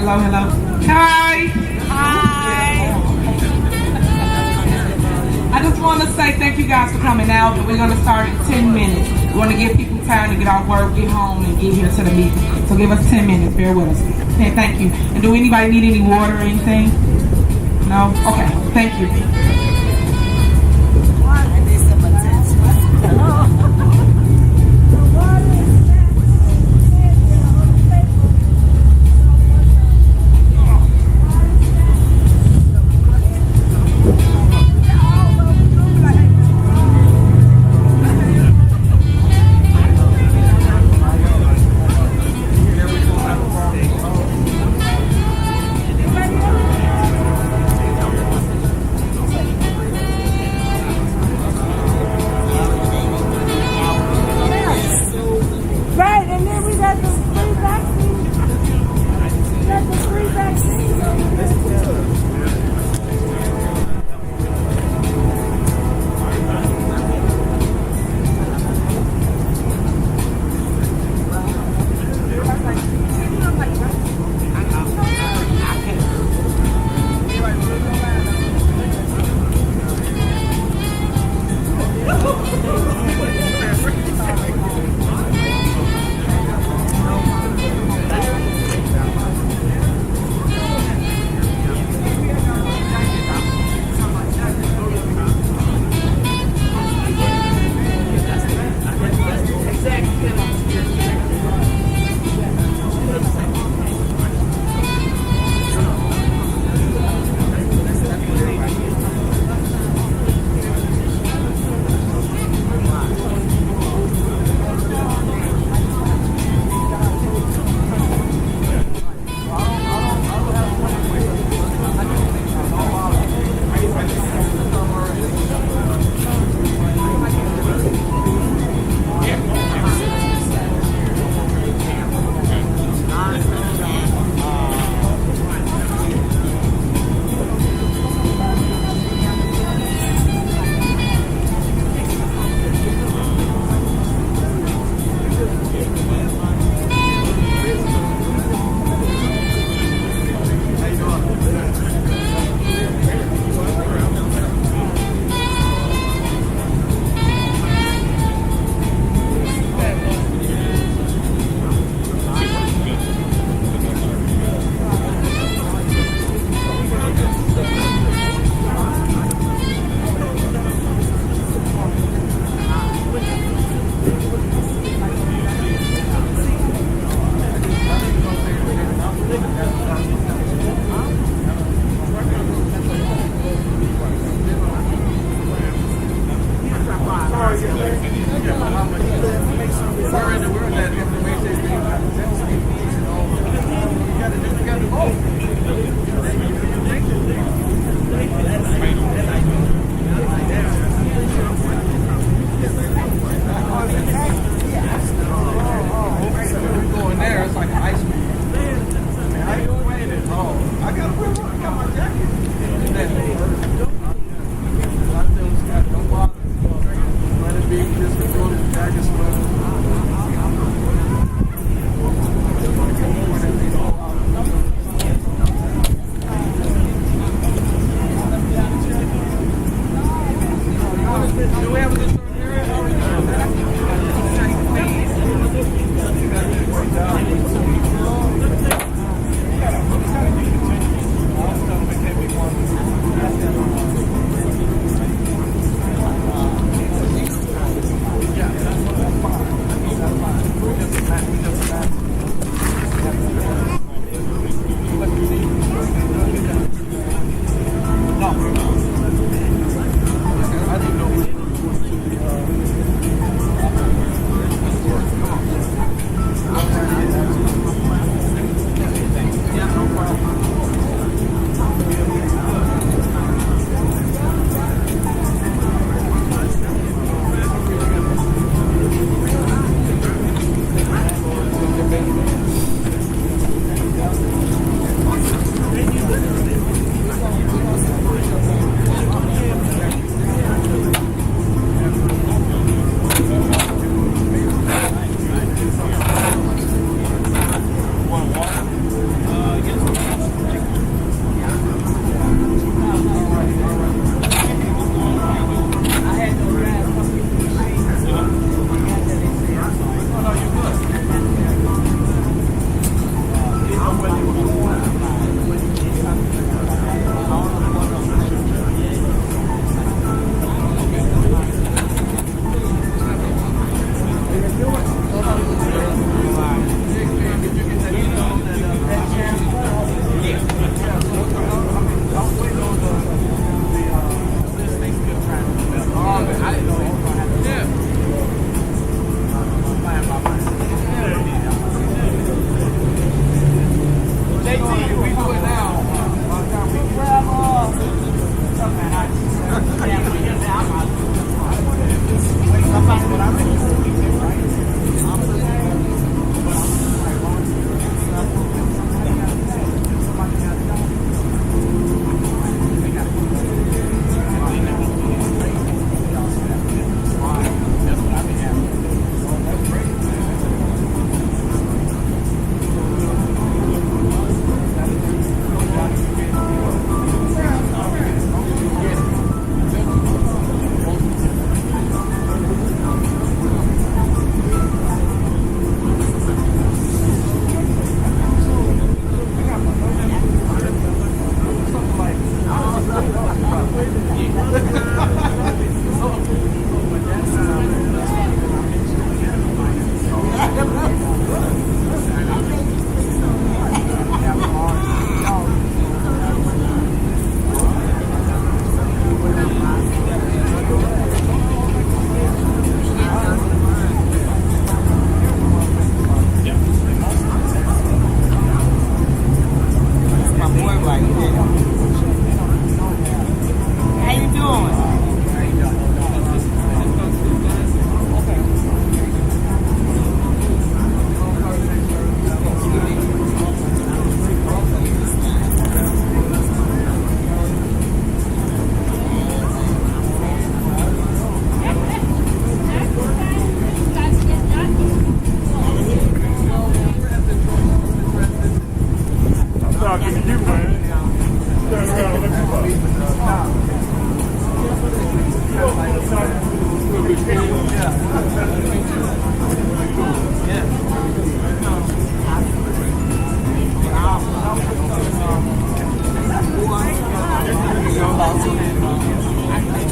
Hello, hello. Hi. Hi. I just want to say thank you guys for coming out, but we're going to start in 10 minutes. We want to give people time to get off work, get home, and get here to the meeting. So give us 10 minutes. Bear with us. Okay, thank you. And do anybody need any water or anything? No? Okay, thank you.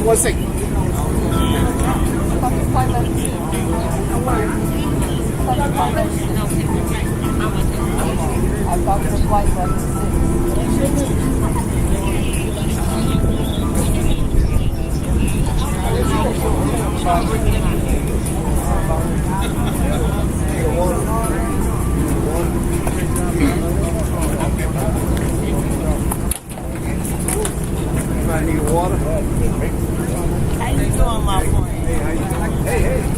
One second. Anybody need water? How you doing, my boy? Hey, how you doing? Hey.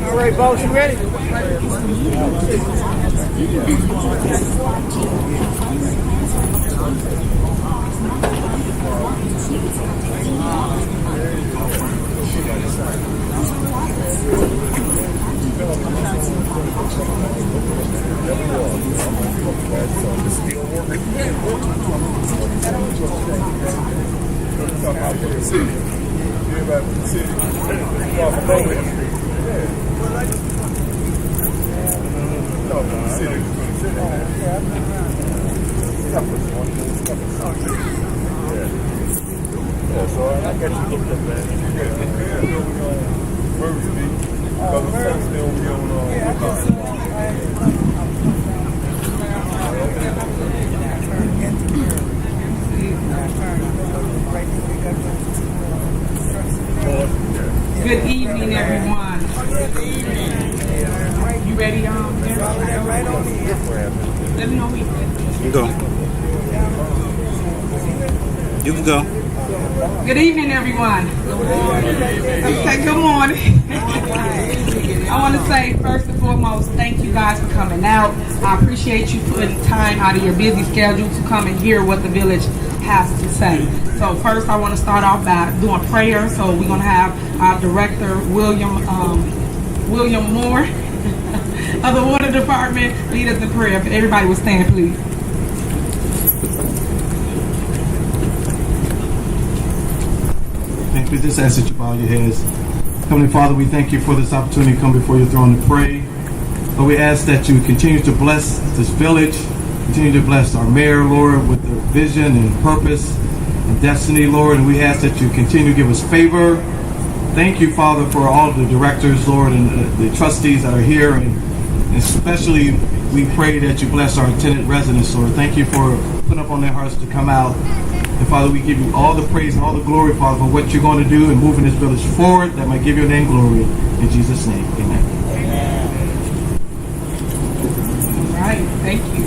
All right, boss, you ready? Good evening, everyone. You ready, Let me know when you're ready. You go. You can go. Good evening, everyone. Okay, good morning. I want to say, first and foremost, thank you guys for coming out. I appreciate you putting time out of your busy schedule to come and hear what the village has to say. So first, I want to start off by doing prayer. So we're going to have our director, William Moore of the Water Department, lead us in prayer. If everybody would stand, please. Thank you. Just ask that you bow your heads. Heavenly Father, we thank you for this opportunity to come before your throne to pray. Lord, we ask that you continue to bless this village, continue to bless our mayor, Lord, with their vision and purpose and destiny, Lord. And we ask that you continue to give us favor. Thank you, Father, for all of the directors, Lord, and the trustees that are here. And especially, we pray that you bless our tenant residents, Lord. Thank you for putting up on their hearts to come out. And Father, we give you all the praise and all the glory, Father, for what you're going to do and moving this village forward that might give your name glory. In Jesus' name, amen. All right, thank you.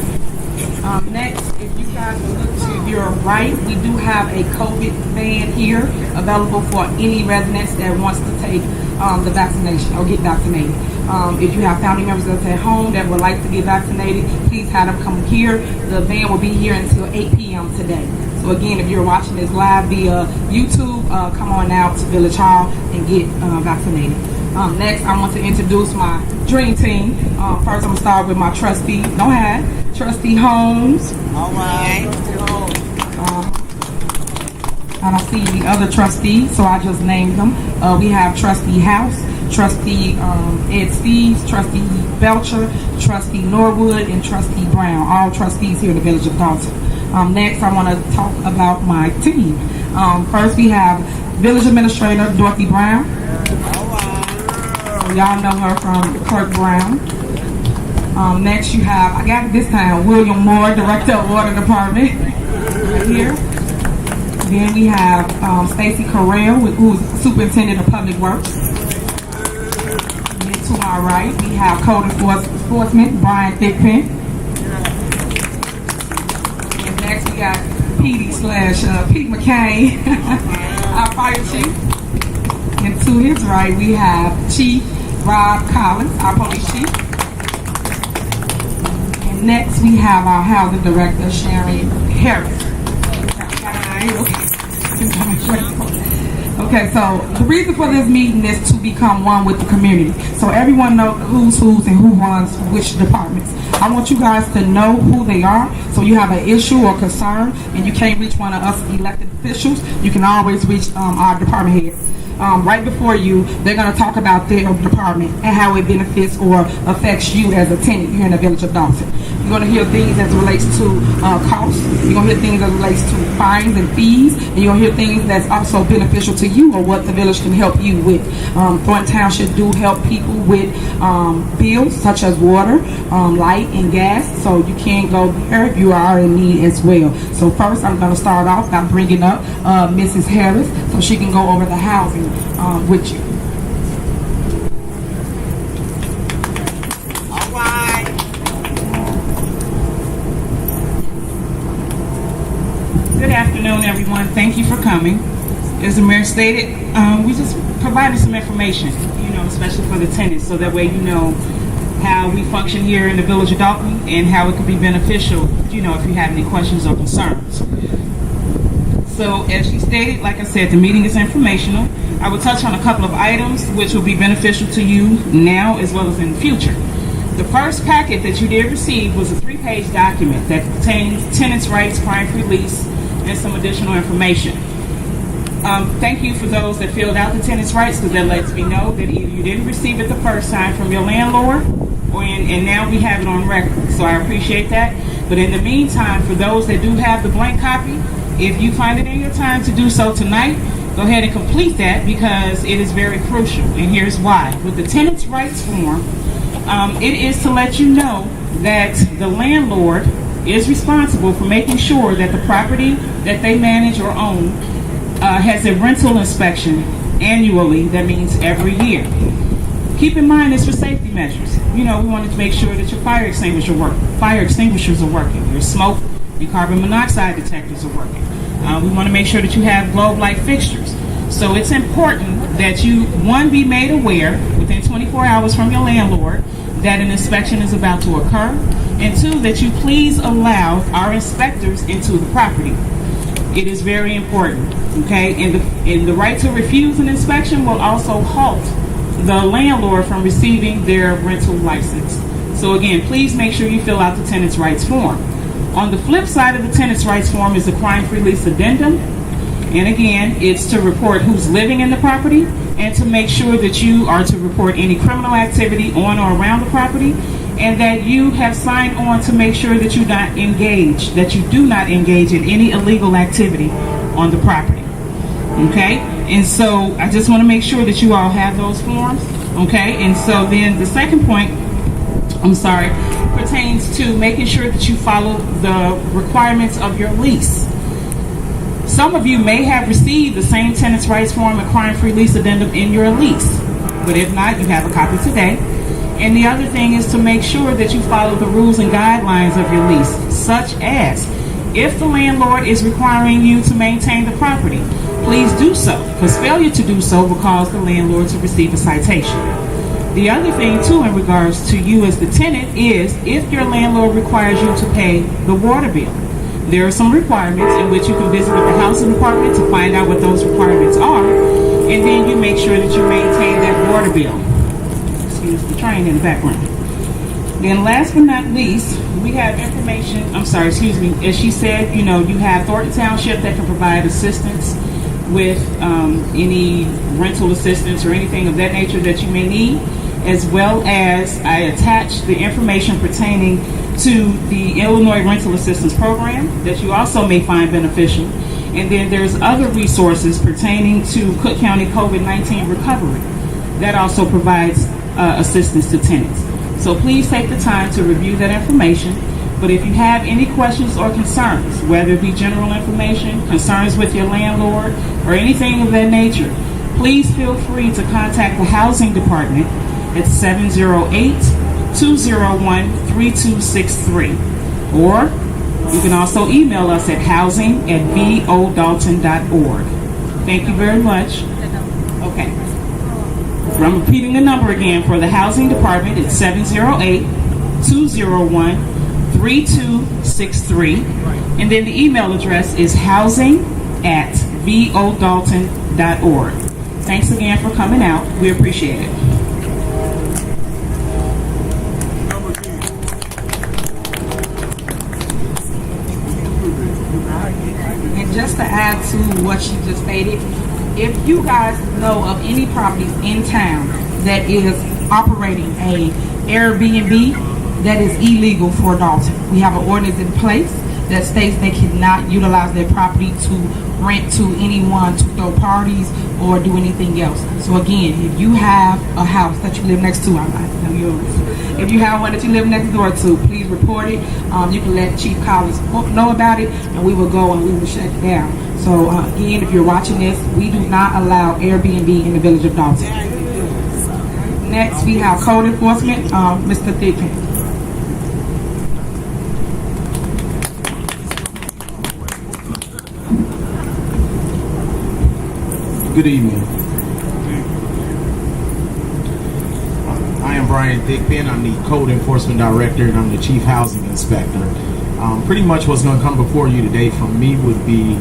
Next, if you guys will look to your right, we do have a COVID van here available for any residents that wants to take the vaccination or get vaccinated. If you have family members that's at home that would like to get vaccinated, please have them come here. The van will be here until 8 p.m. today. So again, if you're watching this live via YouTube, come on out to Village Hall and get vaccinated. Next, I want to introduce my dream team. First, I'm going to start with my trustee, Trustee Holmes. All right. I don't see the other trustees, so I just named them. We have Trustee House, Trustee Ed Steves, Trustee Belcher, Trustee Norwood, and Trustee Brown. All trustees here in the Village of Dolton. Next, I want to talk about my team. First, we have Village Administrator Dorothy Brown. So y'all know her from Clerk Brown. Next, you have, I got it this time, William Moore, Director of Water Department, right here. Then we have Stacy Correll, who's Superintendent of Public Works. Then to my right, we have Code Enforcement, Brian Thickpen. And next, we got Pete McCain, our Fire Chief. And to his right, we have Chief Rob Collins, our Police Chief. And next, we have our Housing Director, Sharon Harris. Okay, so the reason for this meeting is to become one with the community. So everyone knows who's and who runs which departments. I want you guys to know who they are. So you have an issue or concern and you can't reach one of us elected officials, you can always reach our department heads. Right before you, they're going to talk about their department and how it benefits or affects you as a tenant here in the Village of Dolton. You're going to hear things as it relates to costs. You're going to hear things as it relates to fines and fees. And you're going to hear things that's also beneficial to you or what the village can help you with. Thornton Township do help people with bills such as water, light, and gas. So you can go there if you are in need as well. So first, I'm going to start off by bringing up Mrs. Harris so she can go over the housing with you. All right. Good afternoon, everyone. Thank you for coming. As the mayor stated, we just provided some information, especially for the tenants, so that way you know how we function here in the Village of Dolton and how it could be beneficial, if you have any questions or concerns. So, as she stated, like I said, the meeting is informational. I will touch on a couple of items which will be beneficial to you now as well as in the future. The first packet that you did receive was a 3-page document that contains tenants' rights, crime-free lease, and some additional information. Thank you for those that filled out the tenants' rights, because that lets me know that either you didn't receive it the first time from your landlord, and now we have it on record. So I appreciate that. But in the meantime, for those that do have the blank copy, if you find it in your time to do so tonight, go ahead and complete that, because it is very crucial. And here's why. With the tenants' rights form, it is to let you know that the landlord is responsible for making sure that the property that they manage or own has a rental inspection annually. That means every year. Keep in mind it's for safety measures. We wanted to make sure that your fire extinguishers are working, your smoke, your carbon monoxide detectors are working. We want to make sure that you have globe light fixtures. So it's important that you, one, be made aware within 24 hours from your landlord that an inspection is about to occur, and two, that you please allow our inspectors into the property. It is very important, okay? And the right to refuse an inspection will also halt the landlord from receiving their rental license. So again, please make sure you fill out the tenants' rights form. On the flip side of the tenants' rights form is the crime-free lease addendum. And again, it's to report who's living in the property and to make sure that you are to report any criminal activity on or around the property, and that you have signed on to make sure that you do not engage in any illegal activity on the property. Okay? And so I just want to make sure that you all have those forms. Okay? And so then the second point, pertains to making sure that you follow the requirements of your lease. Some of you may have received the same tenants' rights form and crime-free lease addendum in your lease, but if not, you have a copy today. And the other thing is to make sure that you follow the rules and guidelines of your lease, such as if the landlord is requiring you to maintain the property, please do so, because failure to do so will cause the landlord to receive a citation. The other thing, too, in regards to you as the tenant is if your landlord requires you to pay the water bill. There are some requirements in which you can visit with the housing department to find out what those requirements are, and then you make sure that you maintain that water bill. Excuse the train in the background. Then last but not least, we have information, as she said, you have Thornton Township that can provide assistance with any rental assistance or anything of that nature that you may need, as well as I attached the information pertaining to the Illinois Rental Assistance Program that you also may find beneficial. And then there's other resources pertaining to Cook County COVID-19 recovery that also provides assistance to tenants. So please take the time to review that information. But if you have any questions or concerns, whether it be general information, concerns with your landlord, or anything of that nature, please feel free to contact the Housing Department at 708-201-3263. Or you can also email us at housing@vodalton.org. Thank you very much. Okay. I'm repeating the number again for the Housing Department. It's 708-201-3263. And then the email address is housing@vodalton.org. Thanks again for coming out. We appreciate it. And just to add to what she just stated, if you guys know of any properties in town that is operating a Airbnb that is illegal for Dolton, we have an ordinance in place that states they cannot utilize their property to rent to anyone to throw parties or do anything else. So again, if you have a house that you live next to, I know yours. If you have one that you live next door to, please report it. You can let Chief Collins know about it, and we will go and we will shut it down. So again, if you're watching this, we do not allow Airbnb in the village of Dolton. Next, we have code enforcement, Mr. Tiffany. Good evening. I am Brian Thigpen. I'm the Code Enforcement Director and I'm the Chief Housing Inspector. Pretty much what's going to come before you today from me would be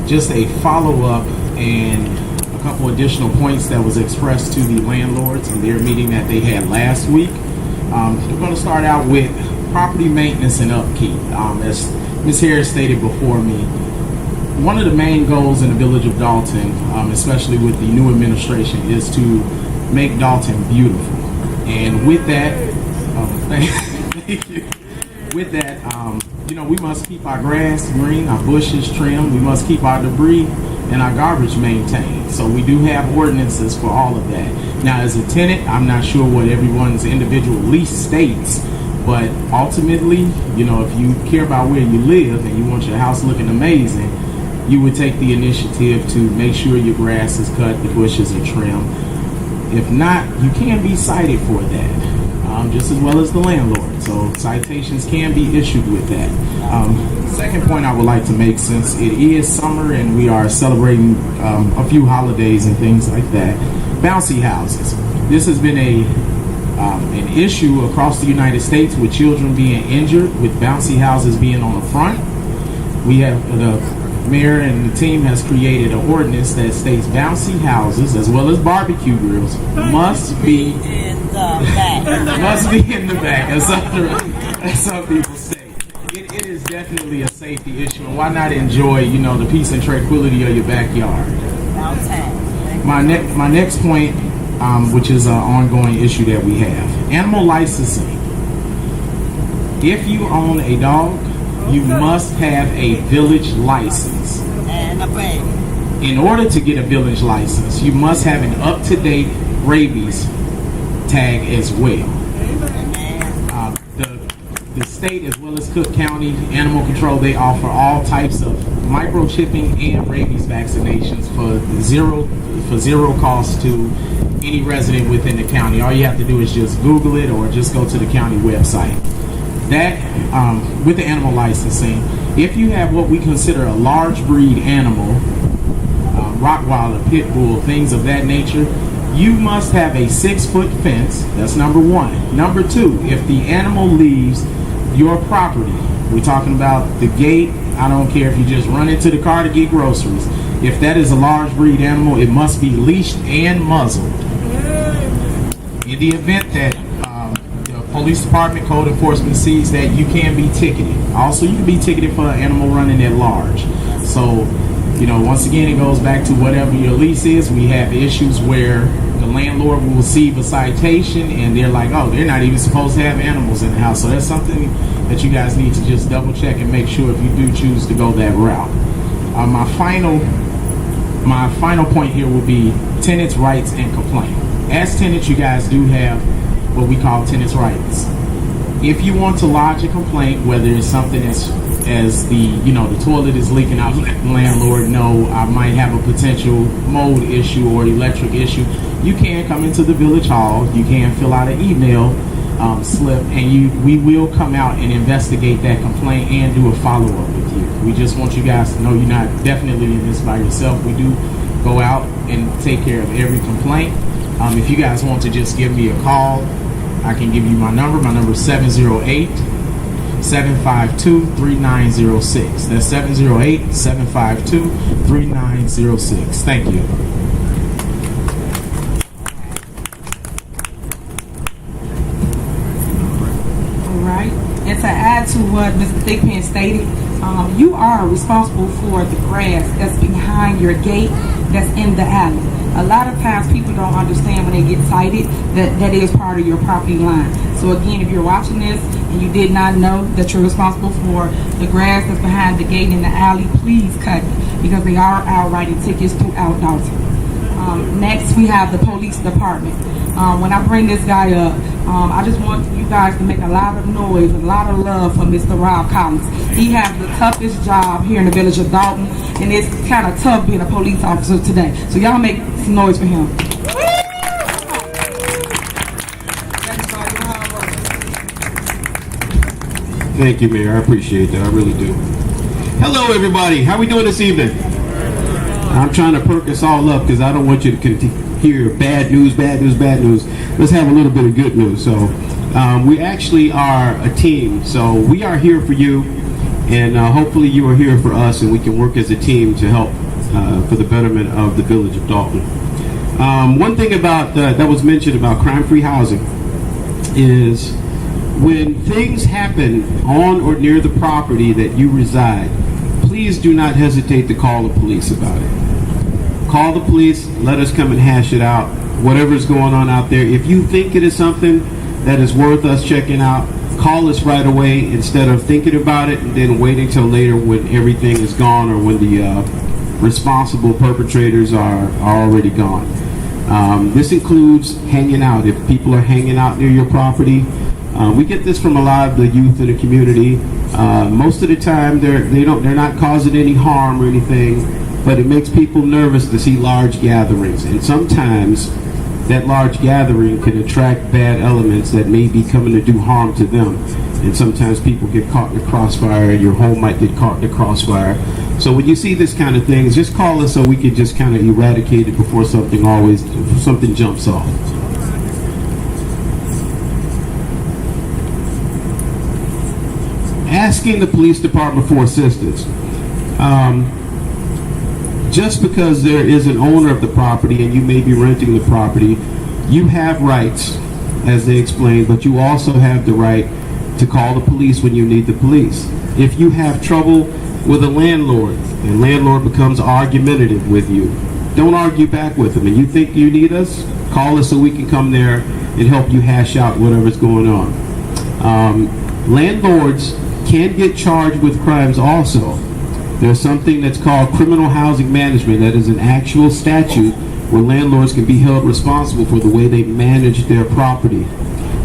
just a follow-up and a couple additional points that was expressed to the landlords in their meeting that they had last week. We're going to start out with property maintenance and upkeep. As Ms. Harris stated before me, one of the main goals in the village of Dolton, especially with the new administration, is to make Dolton beautiful. And with that, thank you. With that, we must keep our grass green, our bushes trimmed. We must keep our debris and our garbage maintained. So we do have ordinances for all of that. Now, as a tenant, I'm not sure what everyone's individual lease states, but ultimately, if you care about where you live and you want your house looking amazing, you would take the initiative to make sure your grass is cut, the bushes are trimmed. If not, you can be cited for that, just as well as the landlord. So citations can be issued with that. Second point I would like to make, since it is summer and we are celebrating a few holidays and things like that, bouncy houses. This has been an issue across the United States with children being injured, with bouncy houses being on the front. We have the mayor and the team has created an ordinance that states bouncy houses as well as barbecue grills must be in the back. Must be in the back, as some people say. It is definitely a safety issue, and why not enjoy, the peace and tranquility of your backyard? My next point, which is an ongoing issue that we have, animal licensing. If you own a dog, you must have a village license. And a baby. In order to get a village license, you must have an up-to-date rabies tag as well. The state, as well as Cook County Animal Control, they offer all types of microchipping and rabies vaccinations for zero cost to any resident within the county. All you have to do is just Google it or just go to the county website. That, with the animal licensing, if you have what we consider a large breed animal, Rottweiler, Pit Bull, things of that nature, you must have a 6-foot fence. That's number one. Number two, if the animal leaves your property, we're talking about the gate, I don't care if you just run into the car to get groceries. If that is a large breed animal, it must be leashed and muzzled. In the event that police department, code enforcement sees that, you can be ticketed. Also, you can be ticketed for an animal running at large. So, once again, it goes back to whatever your lease is. We have issues where the landlord will receive a citation and they're like, oh, they're not even supposed to have animals in the house. So that's something that you guys need to just double check and make sure if you do choose to go that route. My final point here will be tenants' rights and complaint. As tenants, you guys do have what we call tenants' rights. If you want to lodge a complaint, whether it's something as the toilet is leaking out, let the landlord know I might have a potential mold issue or electric issue, you can come into the village hall. You can fill out an email slip, and we will come out and investigate that complaint and do a follow-up with you. We just want you guys to know you're not definitely in this by yourself. We do go out and take care of every complaint. If you guys want to just give me a call, I can give you my number. My number is 708-752-3906. That's 708-752-3906. Thank you. All right. And to add to what Mr. Thigpen stated, you are responsible for the grass that's behind your gate that's in the alley. A lot of times people don't understand when they get cited that is part of your property line. So again, if you're watching this and you did not know that you're responsible for the grass that's behind the gate in the alley, please cut it, because they are out writing tickets throughout Dolton. Next, we have the police department. When I bring this guy up, I just want you guys to make a lot of noise, a lot of love for Mr. Rob Collins. He has the toughest job here in the village of Dolton, and it's kind of tough being a police officer today. So y'all make some noise for him. Thank you, Mayor. I appreciate that. I really do. Hello, everybody. How we doing this evening? I'm trying to perk us all up because I don't want you to hear bad news, bad news, bad news. Let's have a little bit of good news. So we actually are a team. So we are here for you, and hopefully you are here for us, and we can work as a team to help for the betterment of the village of Dolton. One thing about that was mentioned about crime-free housing is when things happen on or near the property that you reside, please do not hesitate to call the police about it. Call the police, let us come and hash it out, whatever's going on out there. If you think it is something that is worth us checking out, call us right away instead of thinking about it and then waiting till later when everything is gone or when the responsible perpetrators are already gone. This includes hanging out. If people are hanging out near your property, we get this from a lot of the youth in the community. Most of the time, they're not causing any harm or anything, but it makes people nervous to see large gatherings. And sometimes that large gathering can attract bad elements that may be coming to do harm to them. And sometimes people get caught in the crossfire, and your home might get caught in the crossfire. So when you see this kind of things, just call us so we can just kind of eradicate it before something jumps off. Asking the police department for assistance. Just because there is an owner of the property and you may be renting the property, you have rights, as they explained, but you also have the right to call the police when you need the police. If you have trouble with a landlord and landlord becomes argumentative with you, don't argue back with him. And you think you need us, call us so we can come there and help you hash out whatever's going on. Landlords can get charged with crimes also. There's something that's called criminal housing management. That is an actual statute where landlords can be held responsible for the way they manage their property.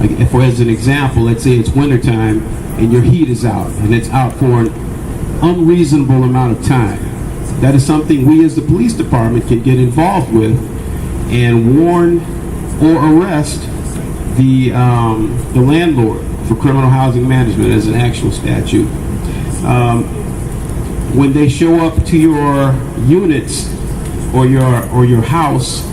Like, as an example, let's say it's wintertime and your heat is out, and it's out for an unreasonable amount of time. That is something we as the police department can get involved with and warn or arrest the landlord for criminal housing management as an actual statute. When they show up to your units or your house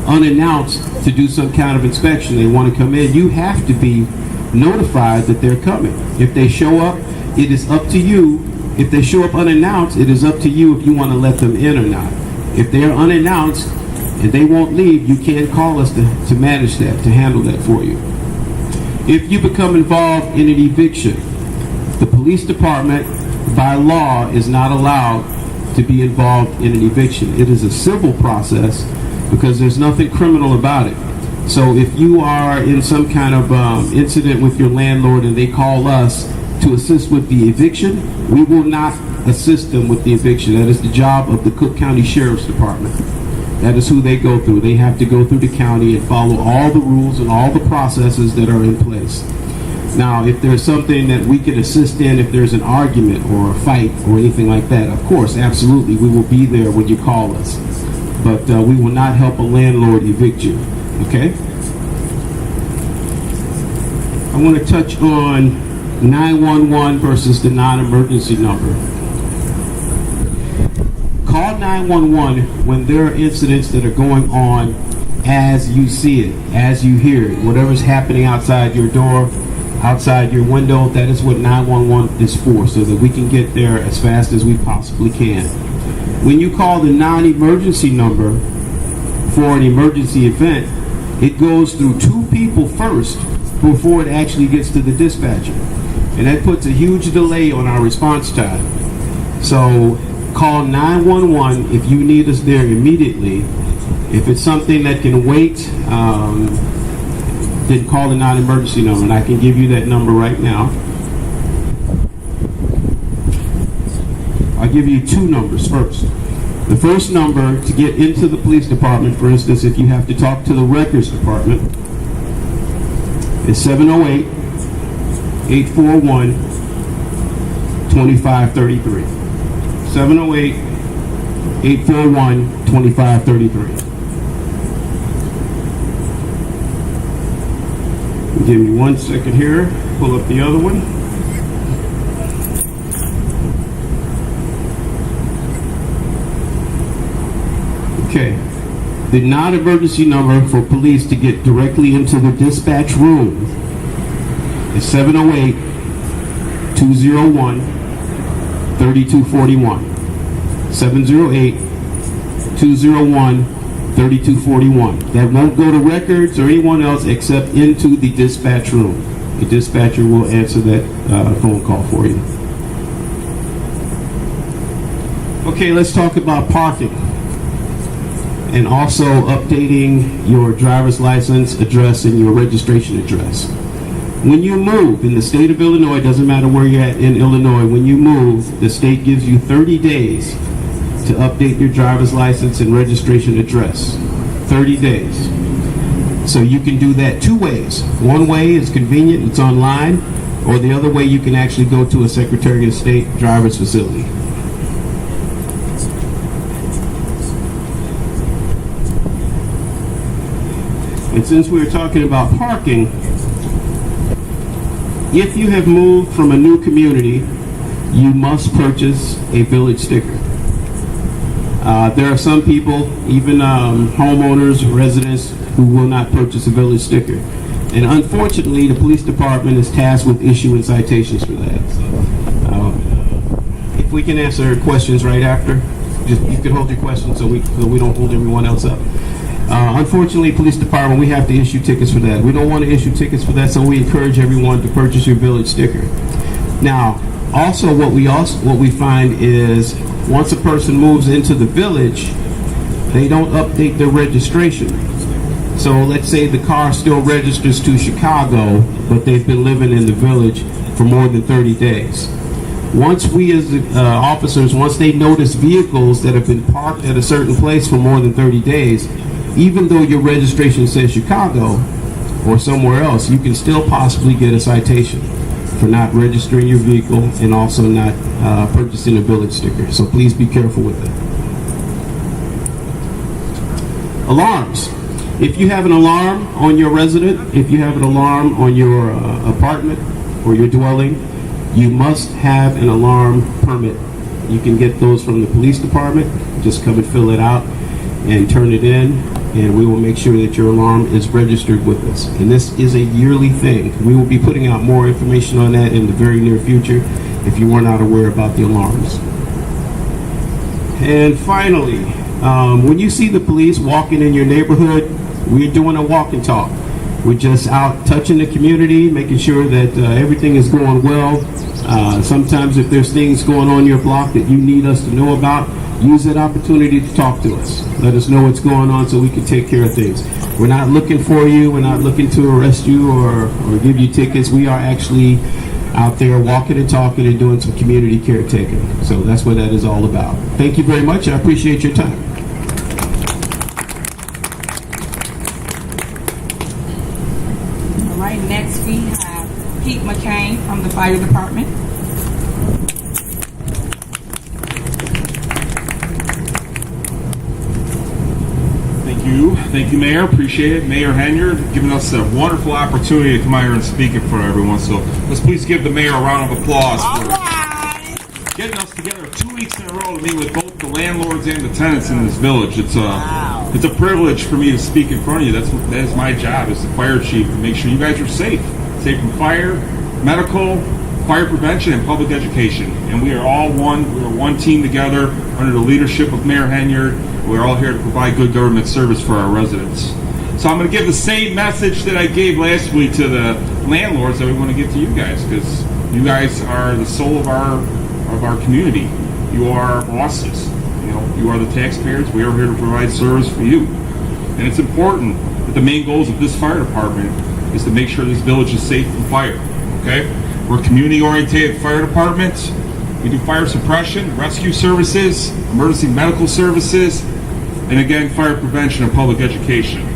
unannounced to do some kind of inspection, they want to come in, you have to be notified that they're coming. If they show up, it is up to you. If they show up unannounced, it is up to you if you want to let them in or not. If they are unannounced and they won't leave, you can call us to manage that, to handle that for you. If you become involved in an eviction, the police department, by law, is not allowed to be involved in an eviction. It is a civil process, because there's nothing criminal about it. So if you are in some kind of incident with your landlord and they call us to assist with the eviction, we will not assist them with the eviction. That is the job of the Cook County Sheriff's Department. That is who they go through. They have to go through the county and follow all the rules and all the processes that are in place. Now, if there's something that we can assist in, if there's an argument or a fight or anything like that, of course, absolutely, we will be there when you call us. But we will not help a landlord evict you, okay? I want to touch on 911 versus the non-emergency number. Call 911 when there are incidents that are going on as you see it, as you hear it. Whatever's happening outside your door, outside your window, that is what 911 is for, so that we can get there as fast as we possibly can. When you call the non-emergency number for an emergency event, it goes through two people first before it actually gets to the dispatcher. And that puts a huge delay on our response time. So call 911 if you need us there immediately. If it's something that can wait, then call the non-emergency number, and I can give you that number right now. I'll give you two numbers first. The first number to get into the police department, for instance, if you have to talk to the records department, is 708-841-2533. 708-841-2533. Give me 1 second here. Pull up the other one. Okay. The non-emergency number for police to get directly into the dispatch room is 708-201-3241. 708-201-3241. That won't go to records or anyone else except into the dispatch room. The dispatcher will answer that phone call for you. Okay, let's talk about parking and also updating your driver's license address and your registration address. When you move in the state of Illinois, it doesn't matter where you're at in Illinois, when you move, the state gives you 30 days to update your driver's license and registration address. 30 days. So you can do that two ways. One way is convenient, it's online, or the other way you can actually go to a Secretary of State driver's facility. And since we were talking about parking, if you have moved from a new community, you must purchase a village sticker. There are some people, even homeowners, residents, who will not purchase a village sticker. And unfortunately, the police department is tasked with issuing citations for that. If we can answer questions right after, just you can hold your questions so we don't hold everyone else up. Unfortunately, police department, we have to issue tickets for that. We don't want to issue tickets for that, so we encourage everyone to purchase your village sticker. Now, also what we find is once a person moves into the village, they don't update their registration. So let's say the car still registers to Chicago, but they've been living in the village for more than 30 days. Once we as officers, once they notice vehicles that have been parked at a certain place for more than 30 days, even though your registration says Chicago or somewhere else, you can still possibly get a citation for not registering your vehicle and also not purchasing a village sticker. So please be careful with that. Alarms. If you have an alarm on your resident, if you have an alarm on your apartment or your dwelling, you must have an alarm permit. You can get those from the police department. Just come and fill it out and turn it in, and we will make sure that your alarm is registered with us. And this is a yearly thing. We will be putting out more information on that in the very near future if you were not aware about the alarms. And finally, when you see the police walking in your neighborhood, we're doing a walk and talk. We're just out touching the community, making sure that everything is going well. Sometimes if there's things going on in your block that you need us to know about, use that opportunity to talk to us. Let us know what's going on so we can take care of things. We're not looking for you. We're not looking to arrest you or give you tickets. We are actually out there walking and talking and doing some community caretaking. So that's what that is all about. Thank you very much. I appreciate your time. All right, next we have Pete McCain from the fire department. Thank you, Mayor. Appreciate it. Mayor Henyard giving us a wonderful opportunity to come out here and speak in front of everyone. So let's please give the mayor a round of applause for getting us together 2 weeks in a row to meet with both the landlords and the tenants in this village. It's a privilege for me to speak in front of you. That is my job as the fire chief, to make sure you guys are safe from fire, medical, fire prevention, and public education. And we are all one. We are one team together under the leadership of Mayor Henyard. We're all here to provide good government service for our residents. So I'm going to give the same message that I gave last week to the landlords that we want to give to you guys, because you guys are the soul of our community. You are our bosses. You are the taxpayers. We are here to provide service for you. And it's important that the main goals of this fire department is to make sure this village is safe from fire. Okay? We're a community-oriented fire department. We do fire suppression, rescue services, emergency medical services, and again, fire prevention and public education.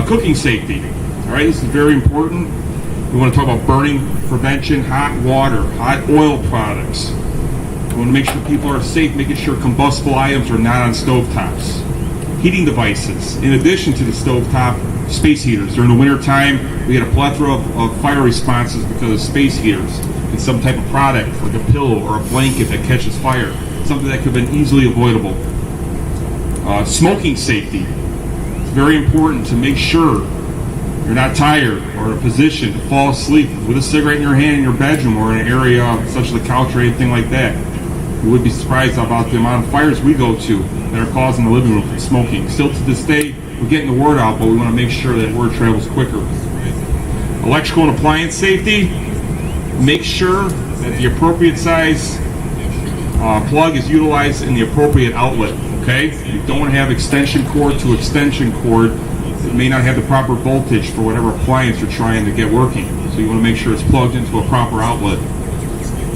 Cooking safety. All right, this is very important. We want to talk about burning prevention, hot water, hot oil products. We want to make sure people are safe, making sure combustible items are not on stovetops. Heating devices. In addition to the stovetop, space heaters. During the winter time, we get a plethora of fire responses because of space heaters. It's some type of product, like a pillow or a blanket that catches fire. Something that could have been easily avoidable. Smoking safety. It's very important to make sure you're not tired or in a position to fall asleep with a cigarette in your hand in your bedroom or in an area such as the couch or anything like that. You would be surprised about the amount of fires we go to that are caused in the living room from smoking. Still to this day, we're getting the word out, but we want to make sure that word travels quicker. Electrical and appliance safety. Make sure that the appropriate size plug is utilized in the appropriate outlet. Okay? You don't want to have extension cord to extension cord. It may not have the proper voltage for whatever appliance you're trying to get working. So you want to make sure it's plugged into a proper outlet.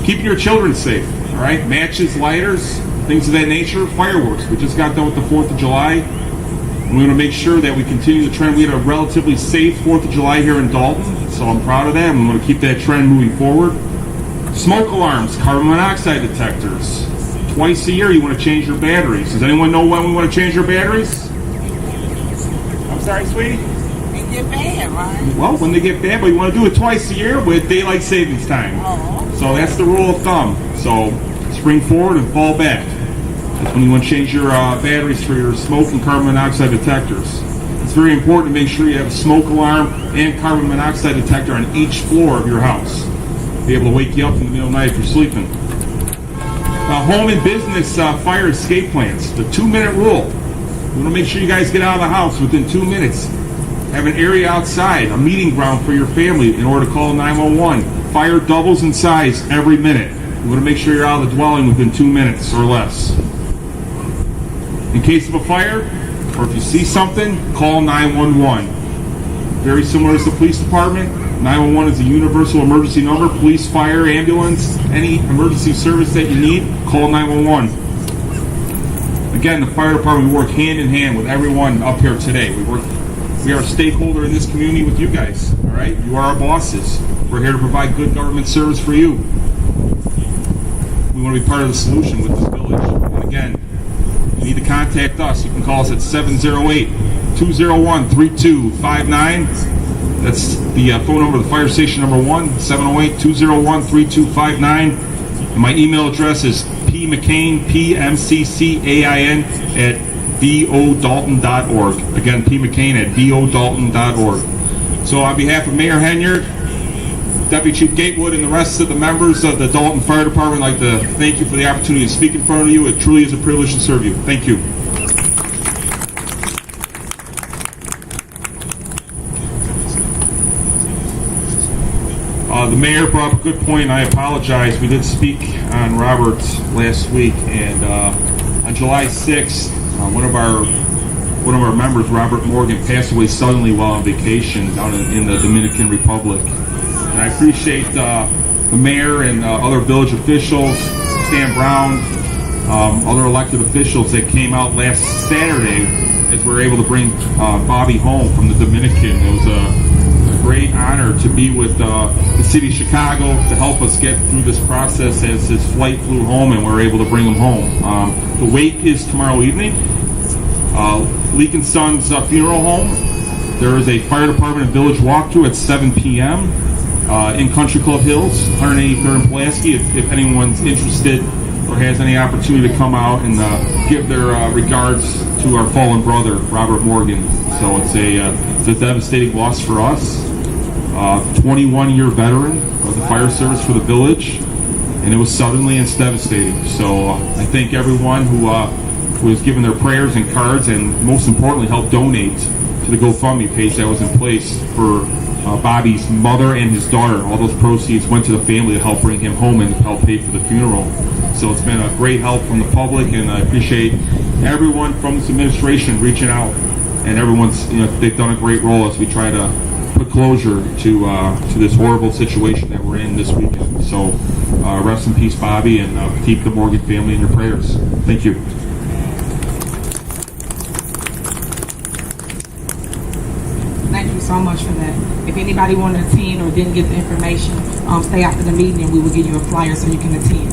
Keeping your children safe. All right? Matches, lighters, things of that nature. Fireworks. We just got done with the 4th of July. And we want to make sure that we continue the trend. We had a relatively safe 4th of July here in Dolton, so I'm proud of that, and we want to keep that trend moving forward. Smoke alarms, carbon monoxide detectors. Twice a year you want to change your batteries. Does anyone know when we want to change your batteries? I'm sorry, sweetie? They get bad, right? Well, when they get bad, but you want to do it twice a year with daylight savings time. So that's the rule of thumb. So spring forward and fall back. That's when you want to change your batteries for your smoke and carbon monoxide detectors. It's very important to make sure you have a smoke alarm and carbon monoxide detector on each floor of your house. Be able to wake you up in the middle of the night if you're sleeping. Home and business fire escape plans. The 2-minute rule. We want to make sure you guys get out of the house within 2 minutes. Have an area outside, a meeting ground for your family in order to call 911. Fire doubles in size every minute. You want to make sure you're out of the dwelling within 2 minutes or less. In case of a fire, or if you see something, call 911. Very similar to the police department. 911 is a universal emergency number. Police, fire, ambulance, any emergency service that you need, call 911. Again, the fire department, we work hand in hand with everyone up here today. We are a stakeholder in this community with you guys. All right, you are our bosses. We're here to provide good government service for you. We want to be part of the solution with this village. And again, you need to contact us. You can call us at 708-201-3259. That's the phone number of the fire station, number 1, 708-201-3259. And my email address is pmccain, PMCCAIN, at vodolton.org. Again, pmccain at vodolton.org. So on behalf of Mayor Henyard, Deputy Chief Gatewood, and the rest of the members of the Dolton Fire Department, I'd like to thank you for the opportunity to speak in front of you. It truly is a privilege to serve you. Thank you. The mayor brought up a good point, and I apologize. We did speak on Robert last week, and on July 6th, one of our members, Robert Morgan, passed away suddenly while on vacation down in the Dominican Republic. And I appreciate the mayor and other village officials, Stan Brown, other elected officials that came out last Saturday as we were able to bring Bobby home from the Dominican. It was a great honor to be with the city of Chicago to help us get through this process as his flight flew home and we were able to bring him home. The wake is tomorrow evening. Leak and Sons Funeral Home. There is a fire department and village walkthrough at 7 p.m. In Country Club Hills, 183rd and Pulaski. If anyone's interested or has any opportunity to come out and give their regards to our fallen brother, Robert Morgan. So it's a devastating loss for us. 21-year veteran of the fire service for the village, and it was suddenly and it's devastating. So I thank everyone who has given their prayers and cards, and most importantly, helped donate to the GoFundMe page that was in place for Bobby's mother and his daughter. All those proceeds went to the family to help bring him home and help pay for the funeral. So it's been a great help from the public, and I appreciate everyone from this administration reaching out, and everyone's, they've done a great role as we try to put closure to this horrible situation that we're in this weekend. So rest in peace, Bobby, and keep the Morgan family in your prayers. Thank you. Thank you so much for that. If anybody wanted to attend or didn't get the information, stay after the meeting and we will give you a flyer so you can attend.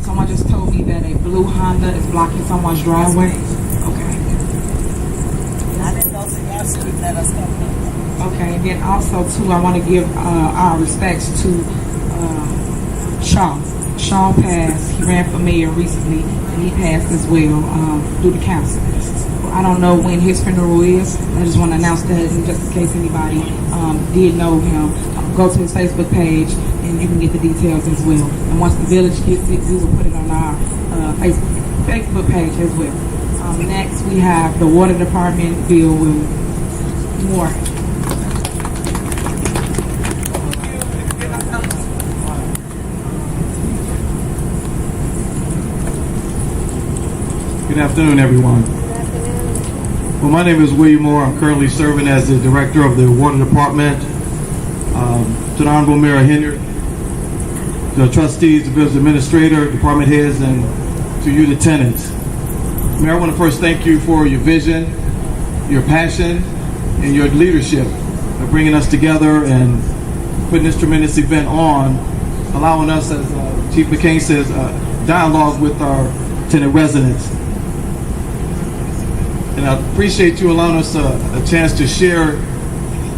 Someone just told me that a blue Honda is blocking someone's driveway. Okay. I didn't know the answer to let us know. Okay, and then also too, I want to give our respects to Shaw. Shaw passed. He ran for mayor recently, and he passed as well through the council. I don't know when his funeral is. I just want to announce that, and just in case anybody did know him, go to his Facebook page and you can get the details as well. And once the village gets it, we will put it on our Facebook page as well. Next, we have the water department bill with more. Good afternoon, everyone. Well, my name is William Moore. I'm currently serving as the director of the water department. To the Honorable Mayor Henyard, the trustees, the village administrator, department heads, and to you, the tenants. Mayor, I want to first thank you for your vision, your passion, and your leadership of bringing us together and putting this tremendous event on, allowing us, as Chief McCain says, dialogue with our tenant residents. And I appreciate you allowing us a chance to share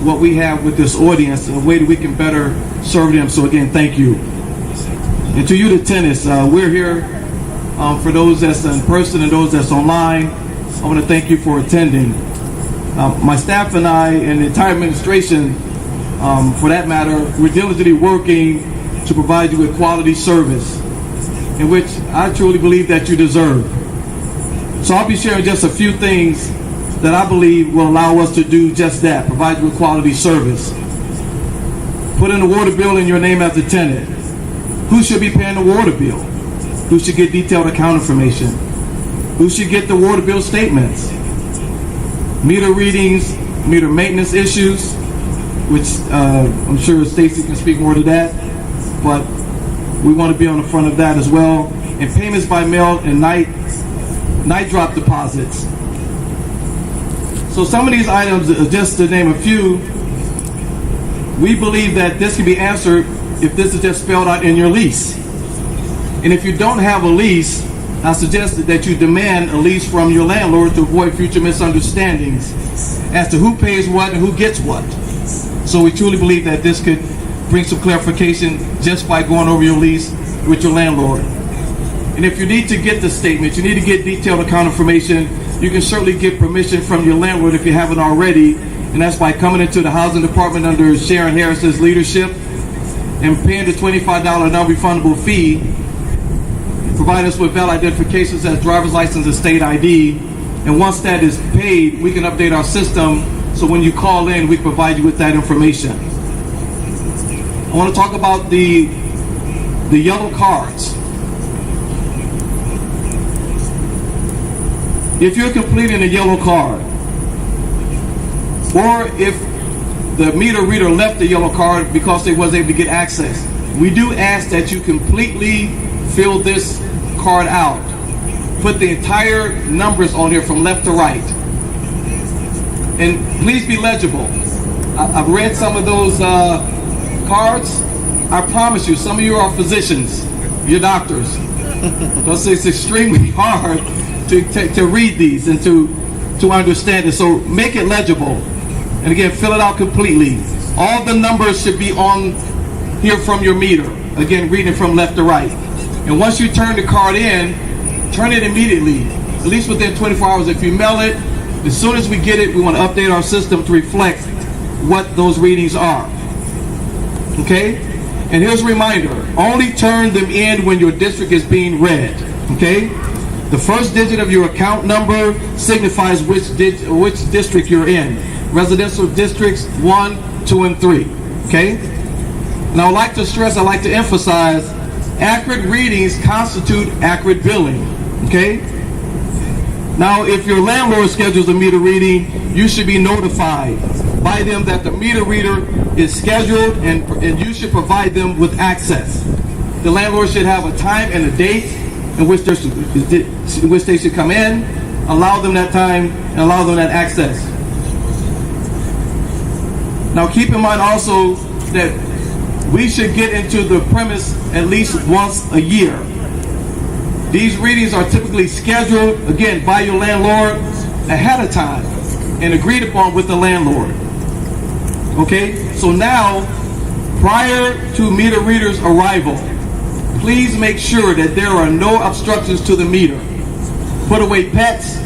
what we have with this audience in a way that we can better serve them. So again, thank you. And to you, the tenants, we're here for those that's in person and those that's online. I want to thank you for attending. My staff and I and the entire administration, for that matter, we're diligently working to provide you with quality service, in which I truly believe that you deserve. So I'll be sharing just a few things that I believe will allow us to do just that, provide you with quality service. Put in a water bill in your name as a tenant. Who should be paying the water bill? Who should get detailed account information? Who should get the water bill statements? Meter readings, meter maintenance issues, which I'm sure Stacy can speak more to that, but we want to be on the front of that as well. And payments by mail and night drop deposits. So some of these items, just to name a few, we believe that this can be answered if this is just spelled out in your lease. And if you don't have a lease, I suggest that you demand a lease from your landlord to avoid future misunderstandings as to who pays what and who gets what. So we truly believe that this could bring some clarification just by going over your lease with your landlord. And if you need to get the statement, you need to get detailed account information, you can certainly get permission from your landlord if you haven't already, and that's by coming into the housing department under Sharon Harris's leadership and paying the $25 non-refundable fee. Provide us with valid identifications as driver's license and state ID, and once that is paid, we can update our system so when you call in, we provide you with that information. I want to talk about the yellow cards. If you're completing a yellow card, or if the meter reader left the yellow card because they wasn't able to get access, we do ask that you completely fill this card out. Put the entire numbers on here from left to right. And please be legible. I've read some of those cards. I promise you, some of you are physicians, you're doctors. Because it's extremely hard to read these and to understand it. So make it legible. And again, fill it out completely. All the numbers should be on here from your meter. Again, reading from left to right. And once you turn the card in, turn it immediately, at least within 24 hours. If you mail it, as soon as we get it, we want to update our system to reflect what those readings are. Okay? And here's a reminder, only turn them in when your district is being read. Okay? The first digit of your account number signifies which district you're in. Residential districts 1, 2, and 3. Okay? And I would like to stress, I'd like to emphasize, accurate readings constitute accurate billing. Okay? Now, if your landlord schedules a meter reading, you should be notified by them that the meter reader is scheduled, and you should provide them with access. The landlord should have a time and a date in which they should come in, allow them that time, and allow them that access. Now, keep in mind also that we should get into the premise at least once a year. These readings are typically scheduled, again, by your landlord ahead of time and agreed upon with the landlord. Okay? So now, prior to meter reader's arrival, please make sure that there are no obstructions to the meter. Put away pets,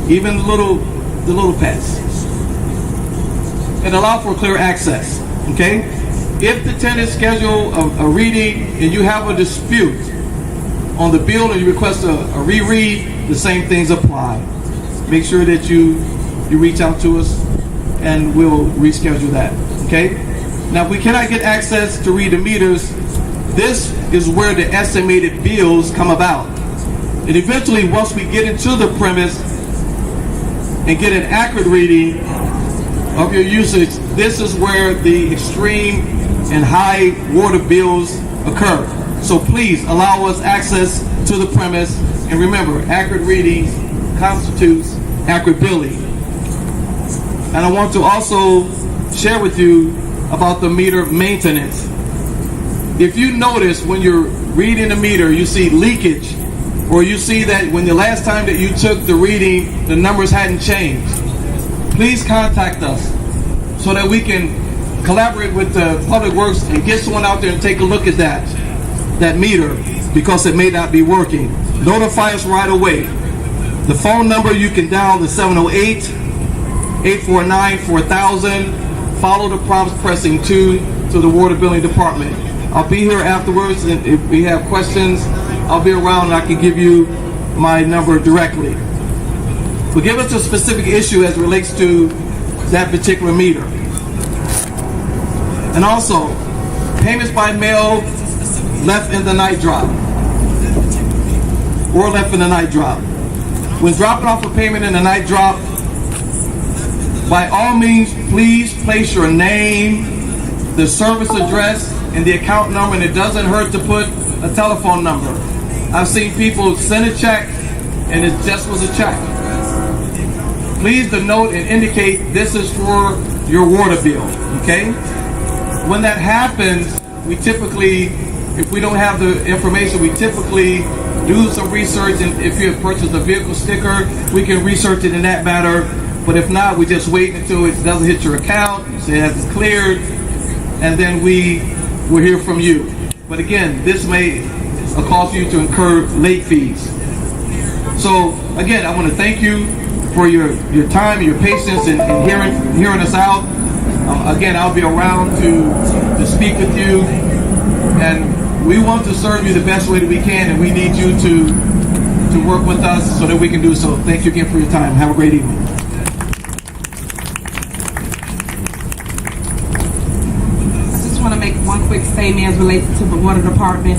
even the little pets, and allow for clear access. Okay? If the tenant schedule a reading and you have a dispute on the bill and you request a reread, the same things apply. Make sure that you reach out to us and we'll reschedule that. Okay? Now, if we cannot get access to read the meters, this is where the estimated bills come about. And eventually, once we get into the premise and get an accurate reading of your usage, this is where the extreme and high water bills occur. So please allow us access to the premise, and remember, accurate readings constitutes accurate billing. And I want to also share with you about the meter maintenance. If you notice when you're reading the meter, you see leakage, or you see that when the last time that you took the reading, the numbers hadn't changed, please contact us so that we can collaborate with the Public Works and get someone out there and take a look at that meter, because it may not be working. Notify us right away. The phone number, you can dial the 708-849-4000. Follow the prompts pressing 2 to the Water Billing Department. I'll be here afterwards, and if we have questions, I'll be around and I can give you my number directly. But give us a specific issue as it relates to that particular meter. And also, payments by mail left in the night drop, or left in the night drop. When dropping off a payment in the night drop, by all means, please place your name, the service address, and the account number, and it doesn't hurt to put a telephone number. I've seen people send a check, and it just was a check. Please denote and indicate this is for your water bill, okay? When that happens, we typically, if we don't have the information, we typically do some research, and if you have purchased a vehicle sticker, we can research it in that matter. But if not, we just wait until it doesn't hit your account, you say it hasn't cleared, and then we will hear from you. But again, this may cause you to incur late fees. So again, I want to thank you for your time, your patience, and hearing us out. Again, I'll be around to speak with you, and we want to serve you the best way that we can, and we need you to work with us so that we can do so. Thank you again for your time. Have a great evening. I just statement as relates to the water department.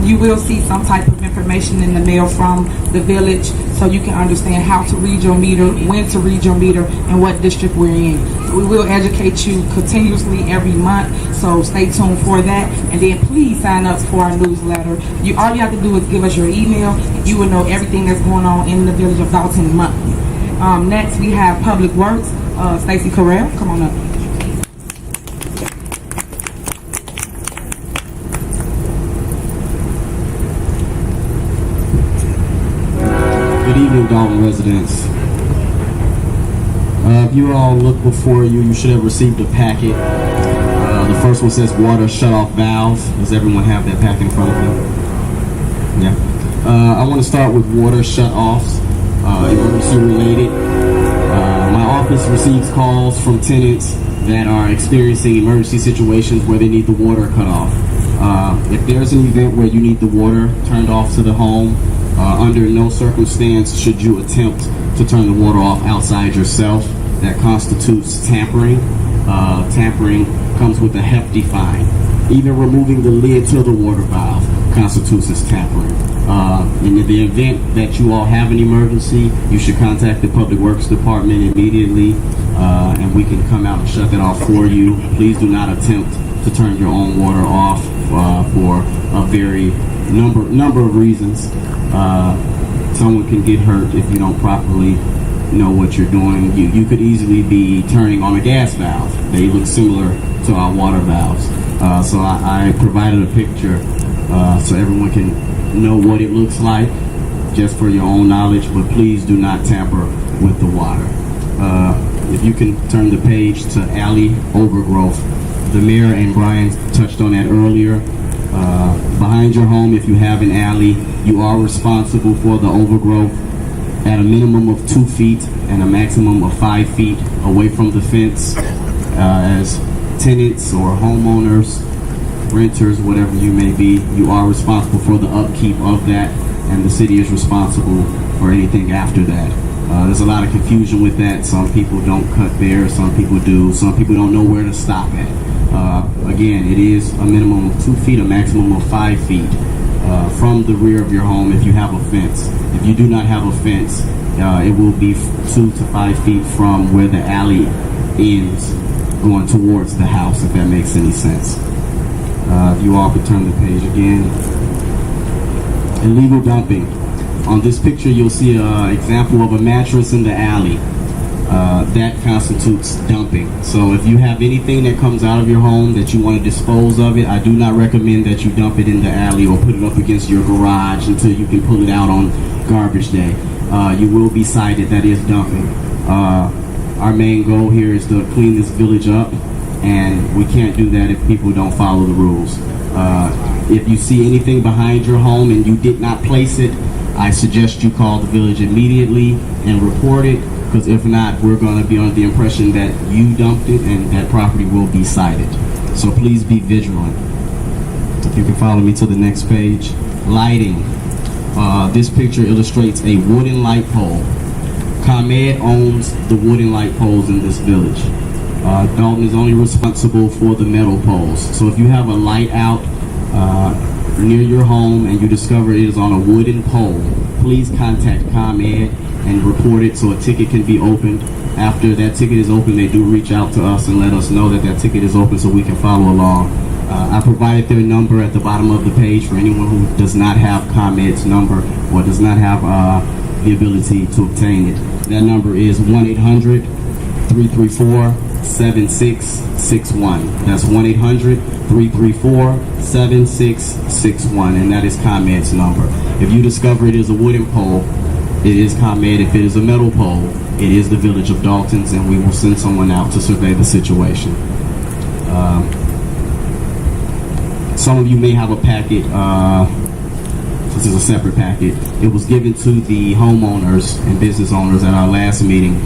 You will see some type of information in the mail from the village, so you can understand how to read your meter, when to read your meter, and what district we're in. So we will educate you continuously every month, so stay tuned for that. And then please sign up for our newsletter. All you have to do is give us your email, and you will know everything that's going on in the village of Dolton monthly. Next, we have Public Works. Stacy Correll, come on up. Good evening, Dolton residents. If you all look before you, you should have received a packet. The first one says water shutoff valves. Does everyone have that packet in front of them? Yeah. I want to start with water shutoffs, emergency related. My office receives calls from tenants that are experiencing emergency situations where they need the water cut off. If there's an event where you need the water turned off to the home, under no circumstance should you attempt to turn the water off outside yourself. That constitutes tampering. Tampering comes with a hefty fine. Even removing the lid to the water valve constitutes as tampering. In the event that you all have an emergency, you should contact the Public Works Department immediately, and we can come out and shut that off for you. Please do not attempt to turn your own water off for a very number of reasons. Someone can get hurt if you don't properly know what you're doing. You could easily be turning on a gas valve. They look similar to our water valves. So I provided a picture so everyone can know what it looks like, just for your own knowledge, but please do not tamper with the water. If you can turn the page to alley overgrowth. The mayor and Brian touched on that earlier. Behind your home, if you have an alley, you are responsible for the overgrowth at a minimum of 2 feet and a maximum of 5 feet away from the fence. As tenants or homeowners, renters, whatever you may be, you are responsible for the upkeep of that, and the city is responsible for anything after that. There's a lot of confusion with that. Some people don't cut there, some people do. Some people don't know where to stop at. Again, it is a minimum of 2 feet, a maximum of 5 feet from the rear of your home if you have a fence. If you do not have a fence, it will be 2 to 5 feet from where the alley ends going towards the house, if that makes any sense. If you all could turn the page again. Illegal dumping. On this picture, you'll see an example of a mattress in the alley. That constitutes dumping. So if you have anything that comes out of your home that you want to dispose of it, I do not recommend that you dump it in the alley or put it up against your garage until you can pull it out on garbage day. You will be cited. That is dumping. Our main goal here is to clean this village up, and we can't do that if people don't follow the rules. If you see anything behind your home and you did not place it, I suggest you call the village immediately and report it, because if not, we're going to be under the impression that you dumped it and that property will be cited. So please be vigilant. If you can follow me to the next page. Lighting. This picture illustrates a wooden light pole. ComEd owns the wooden light poles in this village. Dolton is only responsible for the metal poles. So if you have a light out near your home and you discover it is on a wooden pole, please contact ComEd and report it so a ticket can be opened. After that ticket is open, they do reach out to us and let us know that that ticket is open so we can follow along. I provided their number at the bottom of the page for anyone who does not have ComEd's number or does not have the ability to obtain it. That number is 1-800-334-7661. That's 1-800-334-7661, and that is ComEd's number. If you discover it is a wooden pole, it is ComEd. If it is a metal pole, it is the village of Dolton's, and we will send someone out to survey the situation. Some of you may have a packet. This is a separate packet. It was given to the homeowners and business owners at our last meeting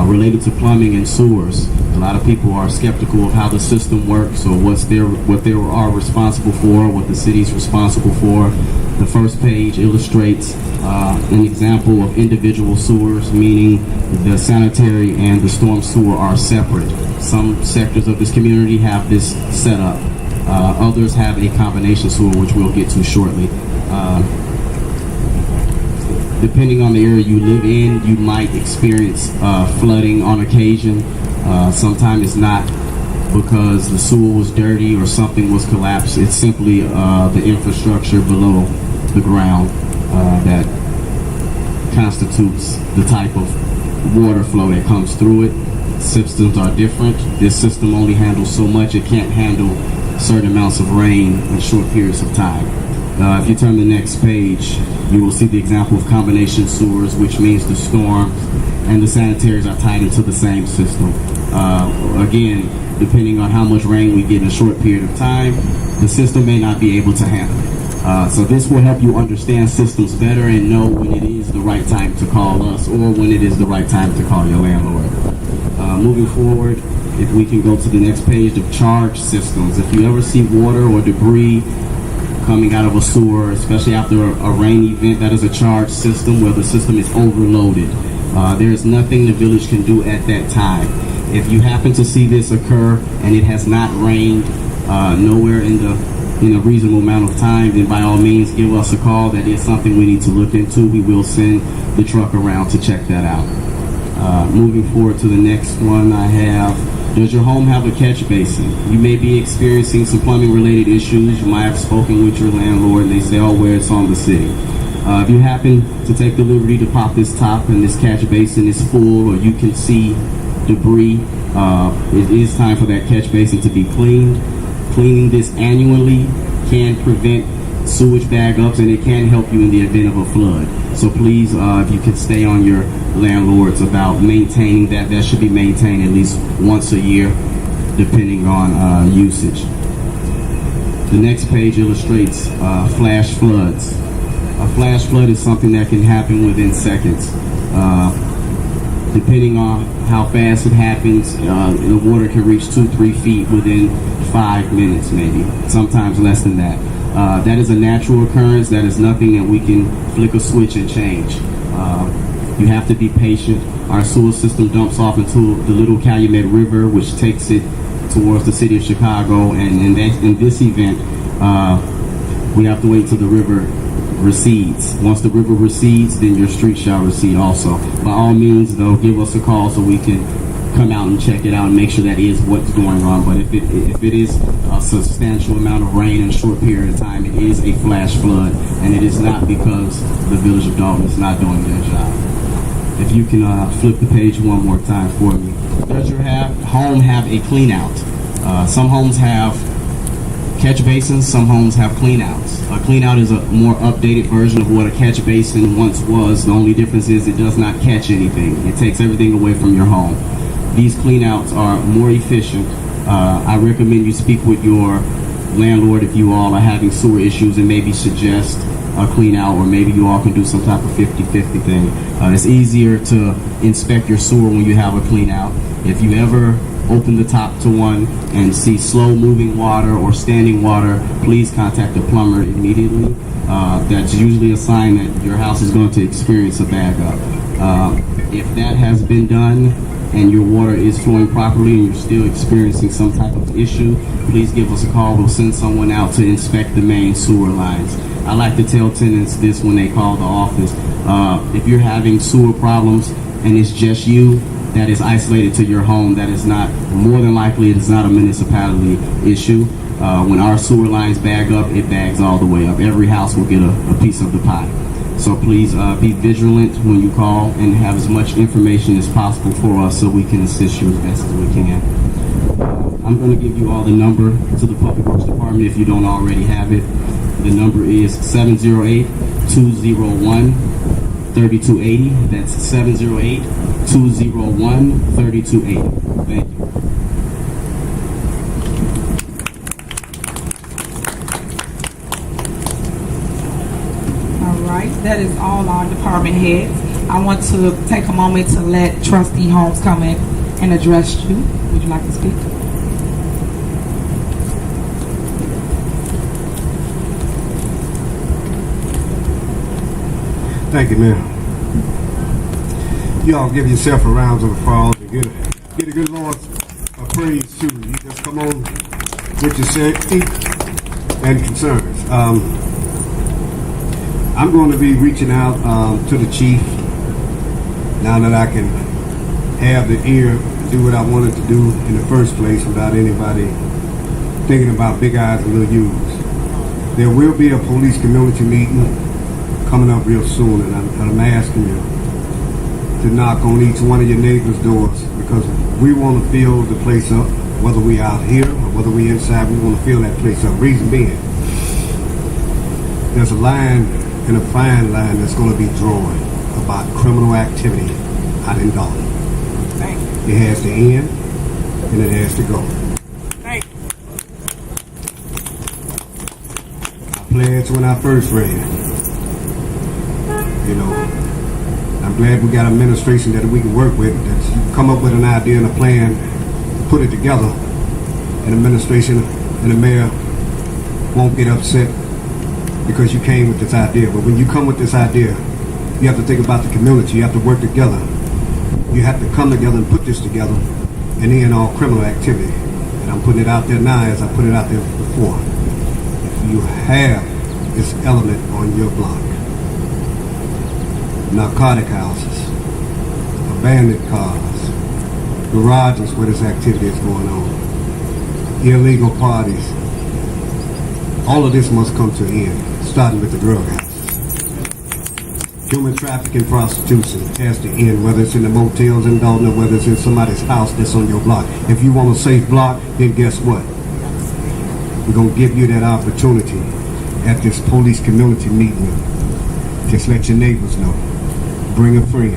related to plumbing and sewers. A lot of people are skeptical of how the system works or what they are responsible for, what the city is responsible for. The first page illustrates an example of individual sewers, meaning the sanitary and the storm sewer are separate. Some sectors of this community have this set up. Others have a combination sewer, which we'll get to shortly. Depending on the area you live in, you might experience flooding on occasion. Sometimes it's not because the sewer was dirty or something was collapsed. It's simply the infrastructure below the ground that constitutes the type of water flow that comes through it. Systems are different. This system only handles so much. It can't handle certain amounts of rain in short periods of time. If you turn to the next page, you will see the example of combination sewers, which means the storms and the sanitaries are tied into the same system. Again, depending on how much rain we get in a short period of time, the system may not be able to handle it. So this will help you understand systems better and know when it is the right time to call us or when it is the right time to call your landlord. Moving forward, if we can go to the next page of charge systems. If you ever see water or debris coming out of a sewer, especially after a rain event, that is a charge system where the system is overloaded. There is nothing the village can do at that time. If you happen to see this occur and it has not rained nowhere in a reasonable amount of time, then by all means give us a call. That is something we need to look into. We will send the truck around to check that out. Moving forward to the next one I have, does your home have a catch basin? You may be experiencing some plumbing related issues. You might have spoken with your landlord and they say, oh, where it's on the city. If you happen to take the liberty to pop this top and this catch basin is full or you can see debris, it is time for that catch basin to be cleaned. Cleaning this annually can prevent sewage bag ups and it can help you in the event of a flood. So please, if you can stay on your landlords about maintaining that, that should be maintained at least once a year, depending on usage. The next page illustrates flash floods. A flash flood is something that can happen within seconds. Depending on how fast it happens, the water can reach 2-3 feet within 5 minutes, maybe, sometimes less than that. That is a natural occurrence. That is nothing that we can flick a switch and change. You have to be patient. Our sewer system dumps off into the Little Calumet River, which takes it towards the city of Chicago. And in this event, we have to wait till the river recedes. Once the river recedes, then your street shall recede also. By all means, though, give us a call so we can come out and check it out and make sure that is what's going on. But if it is a substantial amount of rain in a short period of time, it is a flash flood, and it is not because the village of Dolton is not doing their job. If you can flip the page one more time for me. Does your home have a clean out? Some homes have catch basins, some homes have clean outs. A clean out is a more updated version of what a catch basin once was. The only difference is it does not catch anything. It takes everything away from your home. These clean outs are more efficient. I recommend you speak with your landlord if you all are having sewer issues and maybe suggest a clean out, or maybe you all can do some type of 50-50 thing. It's easier to inspect your sewer when you have a clean out. If you ever open the top to one and see slow moving water or standing water, please contact the plumber immediately. That's usually a sign that your house is going to experience a bag up. If that has been done and your water is flowing properly and you're still experiencing some type of issue, please give us a call. We'll send someone out to inspect the main sewer lines. I like to tell tenants this when they call the office. If you're having sewer problems and it's just you, that is isolated to your home, that is not, more than likely it is not a municipality issue. When our sewer lines bag up, it bags all the way up. Every house will get a piece of the pie. So please be vigilant when you call and have as much information as possible for us so we can assist you as best as we can. I'm going to give you all the number to the Public Works Department if you don't already have it. The number is 708-201-3280. That's 708-201-3280. Thank you. That is all our department heads. I want to take a moment to let Trustee Holmes come in and address you. Would you like to speak? Thank you, ma'am. You all give yourself a round of applause and get a good Lord's praise too. You just come on with your safety and concerns. I'm going to be reaching out to the chief now that I can have the ear to do what I wanted to do in the first place without anybody thinking about big eyes and little U's. There will be a police community meeting coming up real soon, and I'm asking you to knock on each one of your neighbors' doors, because we want to fill the place up, whether we out here or whether we inside. We want to fill that place up. Reason being, there's a line, and a fine line, that's going to be drawn about criminal activity out in Dolton. It has to end, and it has to go. I pledged when I first ran. You know, I'm glad we got an administration that we can work with, that's come up with an idea and a plan, put it together. An administration and the mayor won't get upset because you came with this idea. But when you come with this idea, you have to think about the community. You have to work together. You have to come together and put this together and end all criminal activity. And I'm putting it out there now as I put it out there before. If you have this element on your block, narcotic houses, abandoned cars, garages where this activity is going on, illegal parties, all of this must come to an end, starting with the drug houses. Human trafficking, prostitution has to end, whether it's in the motels in Dolton or whether it's in somebody's house that's on your block. If you want a safe block, then guess what? We're going to give you that opportunity at this police community meeting. Just let your neighbors know. Bring a friend.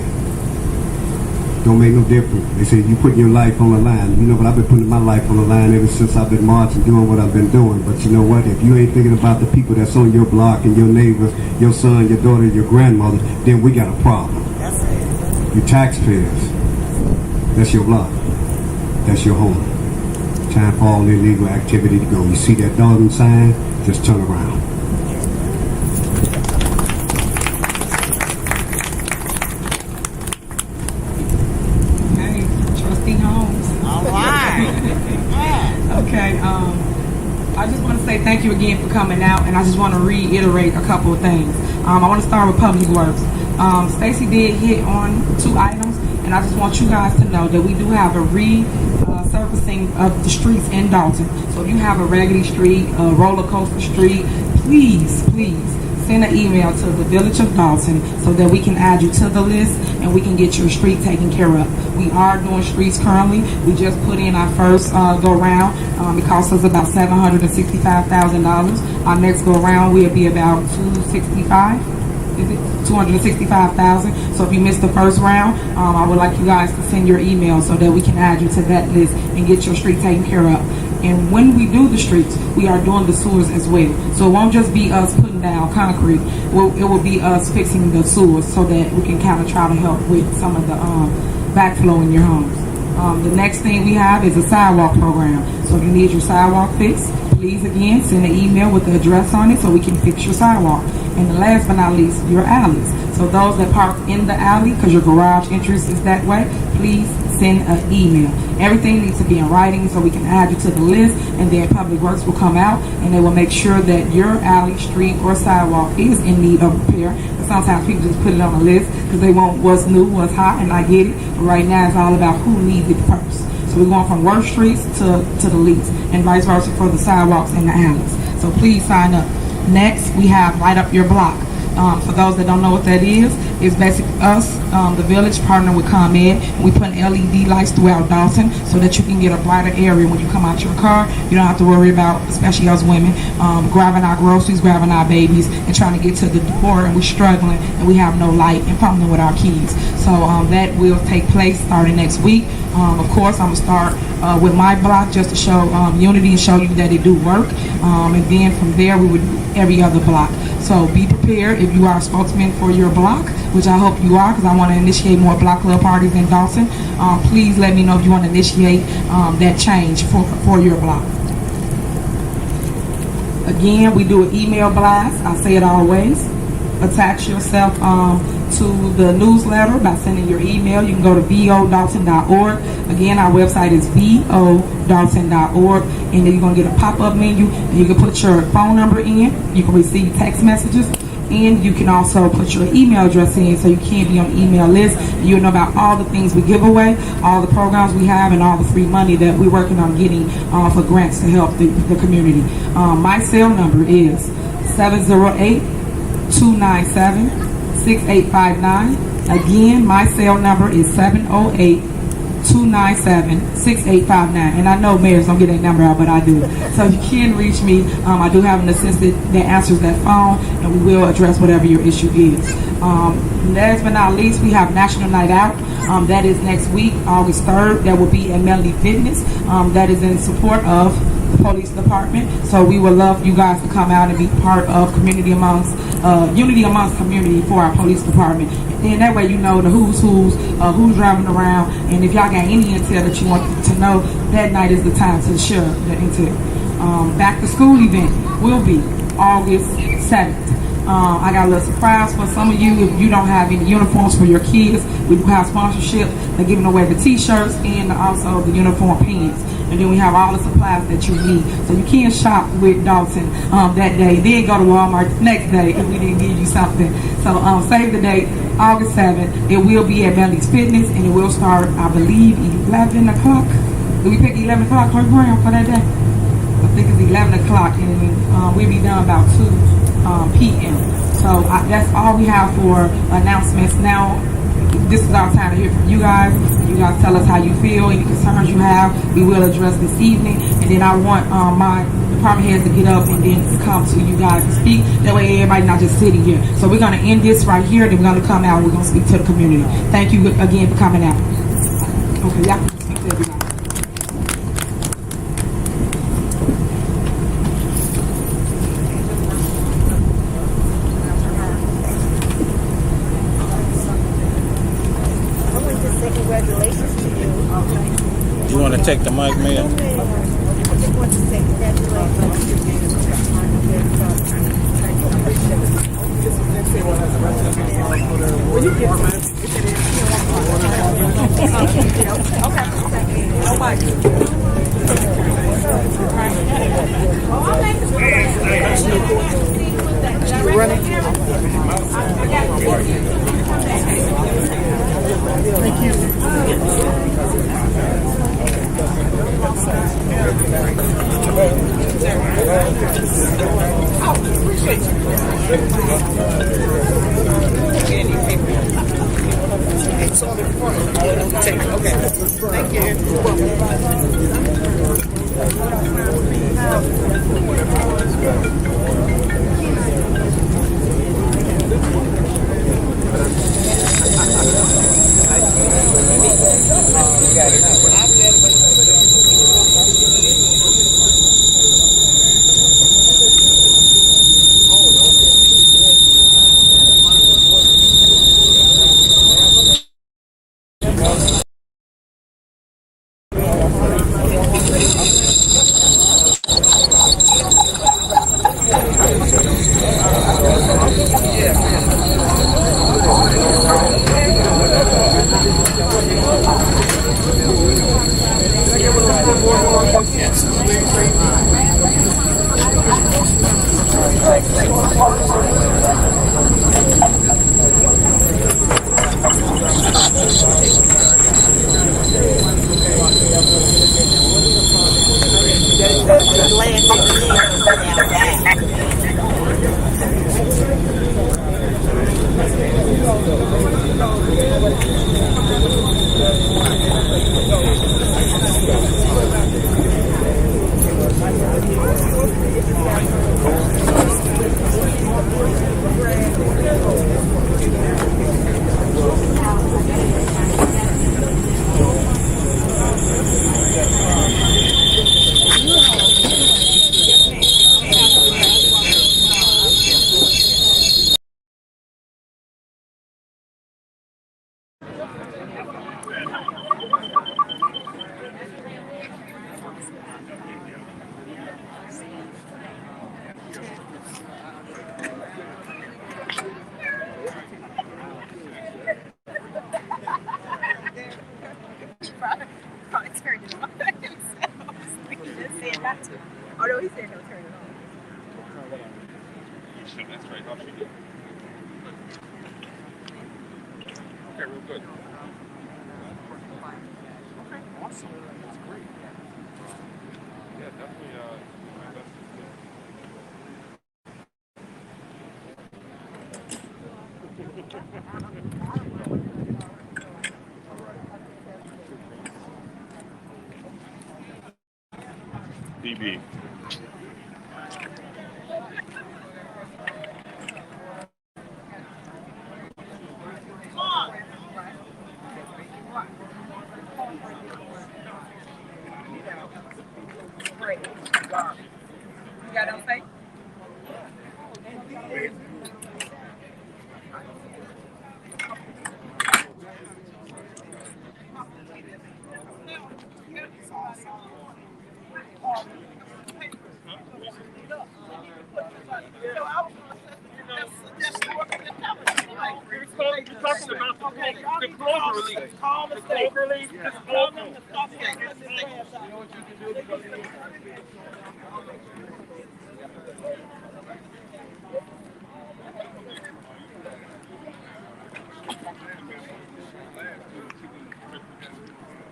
Don't make no difference. They say you putting your life on the line. You know, but I've been putting my life on the line ever since I've been marching, doing what I've been doing. But you know what? If you ain't thinking about the people that's on your block and your neighbors, your son, your daughter, your grandmother, then we got a problem. That's it. You taxpayers. That's your block. That's your home. Time for all illegal activity to go. You see that Dolton sign? Just turn around. Okay, I just want to say thank you again for coming out, and I just want to reiterate a couple of things. I want to start with Public Works. Stacy did hit on 2 items, and I just want you guys to know that we do have a resurfacing of the streets in Dolton. So if you have a raggedy street, a roller coaster street, please send an email to the Village of Dolton so that we can add you to the list and we can get your street taken care of. We are doing streets currently. We just put in our first go round. It cost us about $765,000. Our next go round will be about $265,000. So if you missed the first round, I would like you guys to send your email so that we can add you to that list and get your street taken care of. And when we do the streets, we are doing the sewers as well. So it won't just be us putting down concrete. It will be us fixing the sewers so that we can kind of try to help with some of the backflow in your homes. The next thing we have is a sidewalk program. So if you need your sidewalk fixed, please again send an email with the address on it so we can fix your sidewalk. And the last but not least, your alleys. So those that park in the alley, because your garage entrance is that way, please send an email. Everything needs to be in writing so we can add you to the list, and then Public Works will come out and they will make sure that your alley, street, or sidewalk is in need of repair. And sometimes people just put it on the list because they want what's new, what's hot, and I get it. But right now it's all about who needs it first. So we're going from worst streets to the least, and vice versa for the sidewalks and the alleys. So please sign up. Next, we have Light Up Your Block. For those that don't know what that is, it's basically us, the village, partner with ComEd. We put LED lights throughout Dolton so that you can get a brighter area when you come out your car. You don't have to worry about, especially us women, grabbing our groceries, grabbing our babies, and trying to get to the door, and we're struggling, and we have no light, and fumbling with our keys. So that will take place starting next week. Of course, I'm going to start with my block just to show unity and show you that it do work. And then from there, we would do every other block. So be prepared if you are a spokesman for your block, which I hope you are, because I want to initiate more block club parties in Dolton. Please let me know if you want to initiate that change for your block. Again, we do an email blast. I say it always. attach yourself to the newsletter by sending your email. You can go to vodalton.org. Again, our website is vodalton.org, and then you're going to get a pop-up menu, and you can put your phone number in. You can receive text messages, and you can also put your email address in so you can be on the email list. You'll know about all the things we give away, all the programs we have, and all the free money that we're working on getting for grants to help the community. My cell number is 708-297-6859. Again, my cell number is 708-297-6859. And I know mayors don't get that number out, but I do. So you can reach me. I do have an assistant that answers that phone, and we will address whatever your issue is. Last but not least, we have National Night Out. That is next week, August 3rd. That will be at Melody Fitness. That is in support of the police department. So we would love you guys to come out and be part of unity amongst community for our police department. And that way you know the who's driving around. And if y'all got any intel that you want to know, that night is the time to share the intel. Back to school event will be August 7th. I got a little surprise for some of you. If you don't have any uniforms for your kids, we do have sponsorship. They're giving away the t-shirts and also the uniform pants. And then we have all the supplies that you need. So you can shop with Dolton that day. Then go to Walmart the next day if we didn't give you something. So save the date, August 7th. It will be at Melody's Fitness, and it will start, I believe, 11 o'clock. Did we pick 11 o'clock for that day? I think it's 11 o'clock, and we'll be done about 2 p.m. So that's all we have for announcements. Now, this is our time to hear from you guys. You guys tell us how you feel, any concerns you have, we will address this evening. And then I want my department heads to get up and then come to you guys to speak. That way everybody not just sitting here. So we're going to end this right here, then we're going to come out and we're going to speak to the community. Thank you again for coming out. Okay, y'all can speak to everybody. Congratulations to you. You want to take the mic, Mayor? I just want to say real good. Okay, awesome. That's great. Yeah, definitely. My best is DB. Great. You got on say?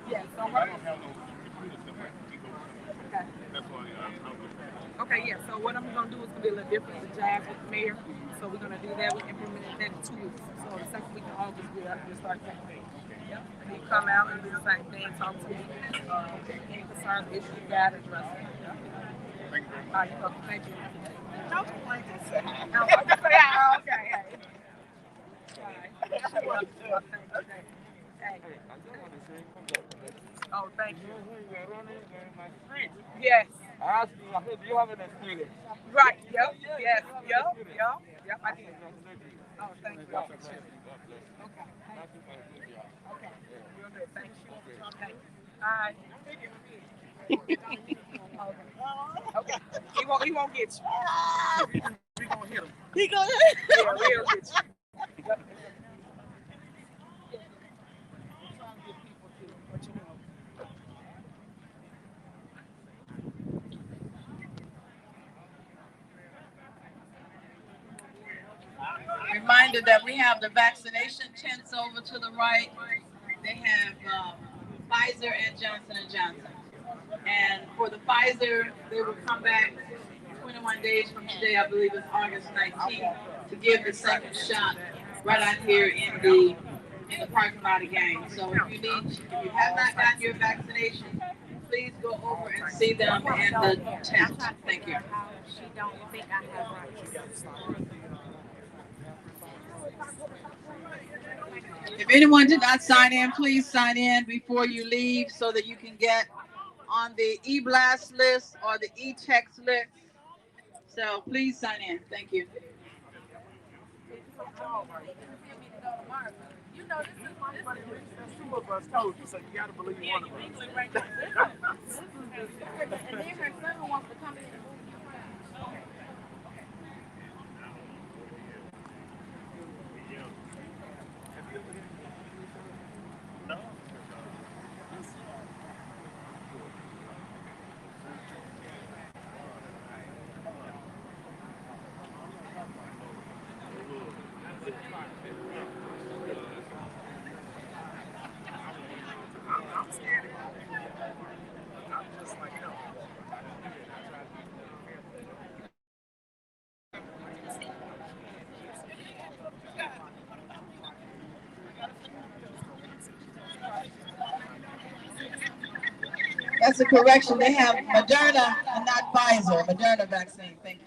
Yes. Okay, yeah, so what I'm gonna do is gonna be a little different with jazz with the mayor. So we're gonna do that, we implement that in 2 weeks. So the second week in August, we'll start campaign. Yep. And you come out and do the same thing, talk to me, any concerns, issues you got, address it. Thank you very much. All right, you're welcome. Thank you. Don't complain, just say hi. No, I'm just say hi, okay, hey. All right. Hey. Oh, thank you. Yes. I asked you, I said, do you have an experience? Right. Yep. Yes. Yep. I did. Oh, thank you. Okay. Okay. Real good. Thank you. Okay. All right. Okay. He won't get you. We gonna hit him. He gonna hit him. Yeah, we'll get you. Reminder that we have the vaccination tents over to the right. They have Pfizer and Johnson & Johnson. And for the Pfizer, they will come back 21 days from today, I believe it's August 19th, to give the second shot right out here in the parking lot again. So if you have not gotten your vaccination, please go over and see them in the tent. Thank you. She don't think I have rights. If anyone did not sign in, please sign in before you leave so that you can get on the e-blast list or the e-text list. So please sign in. Thank you. You know, this is two of us told you, so you gotta believe one of us. And then her son wants to come in and move you around. I'm scared. I'm just like him. That's a correction. They have Moderna and not Pfizer. Moderna vaccine. Thank you.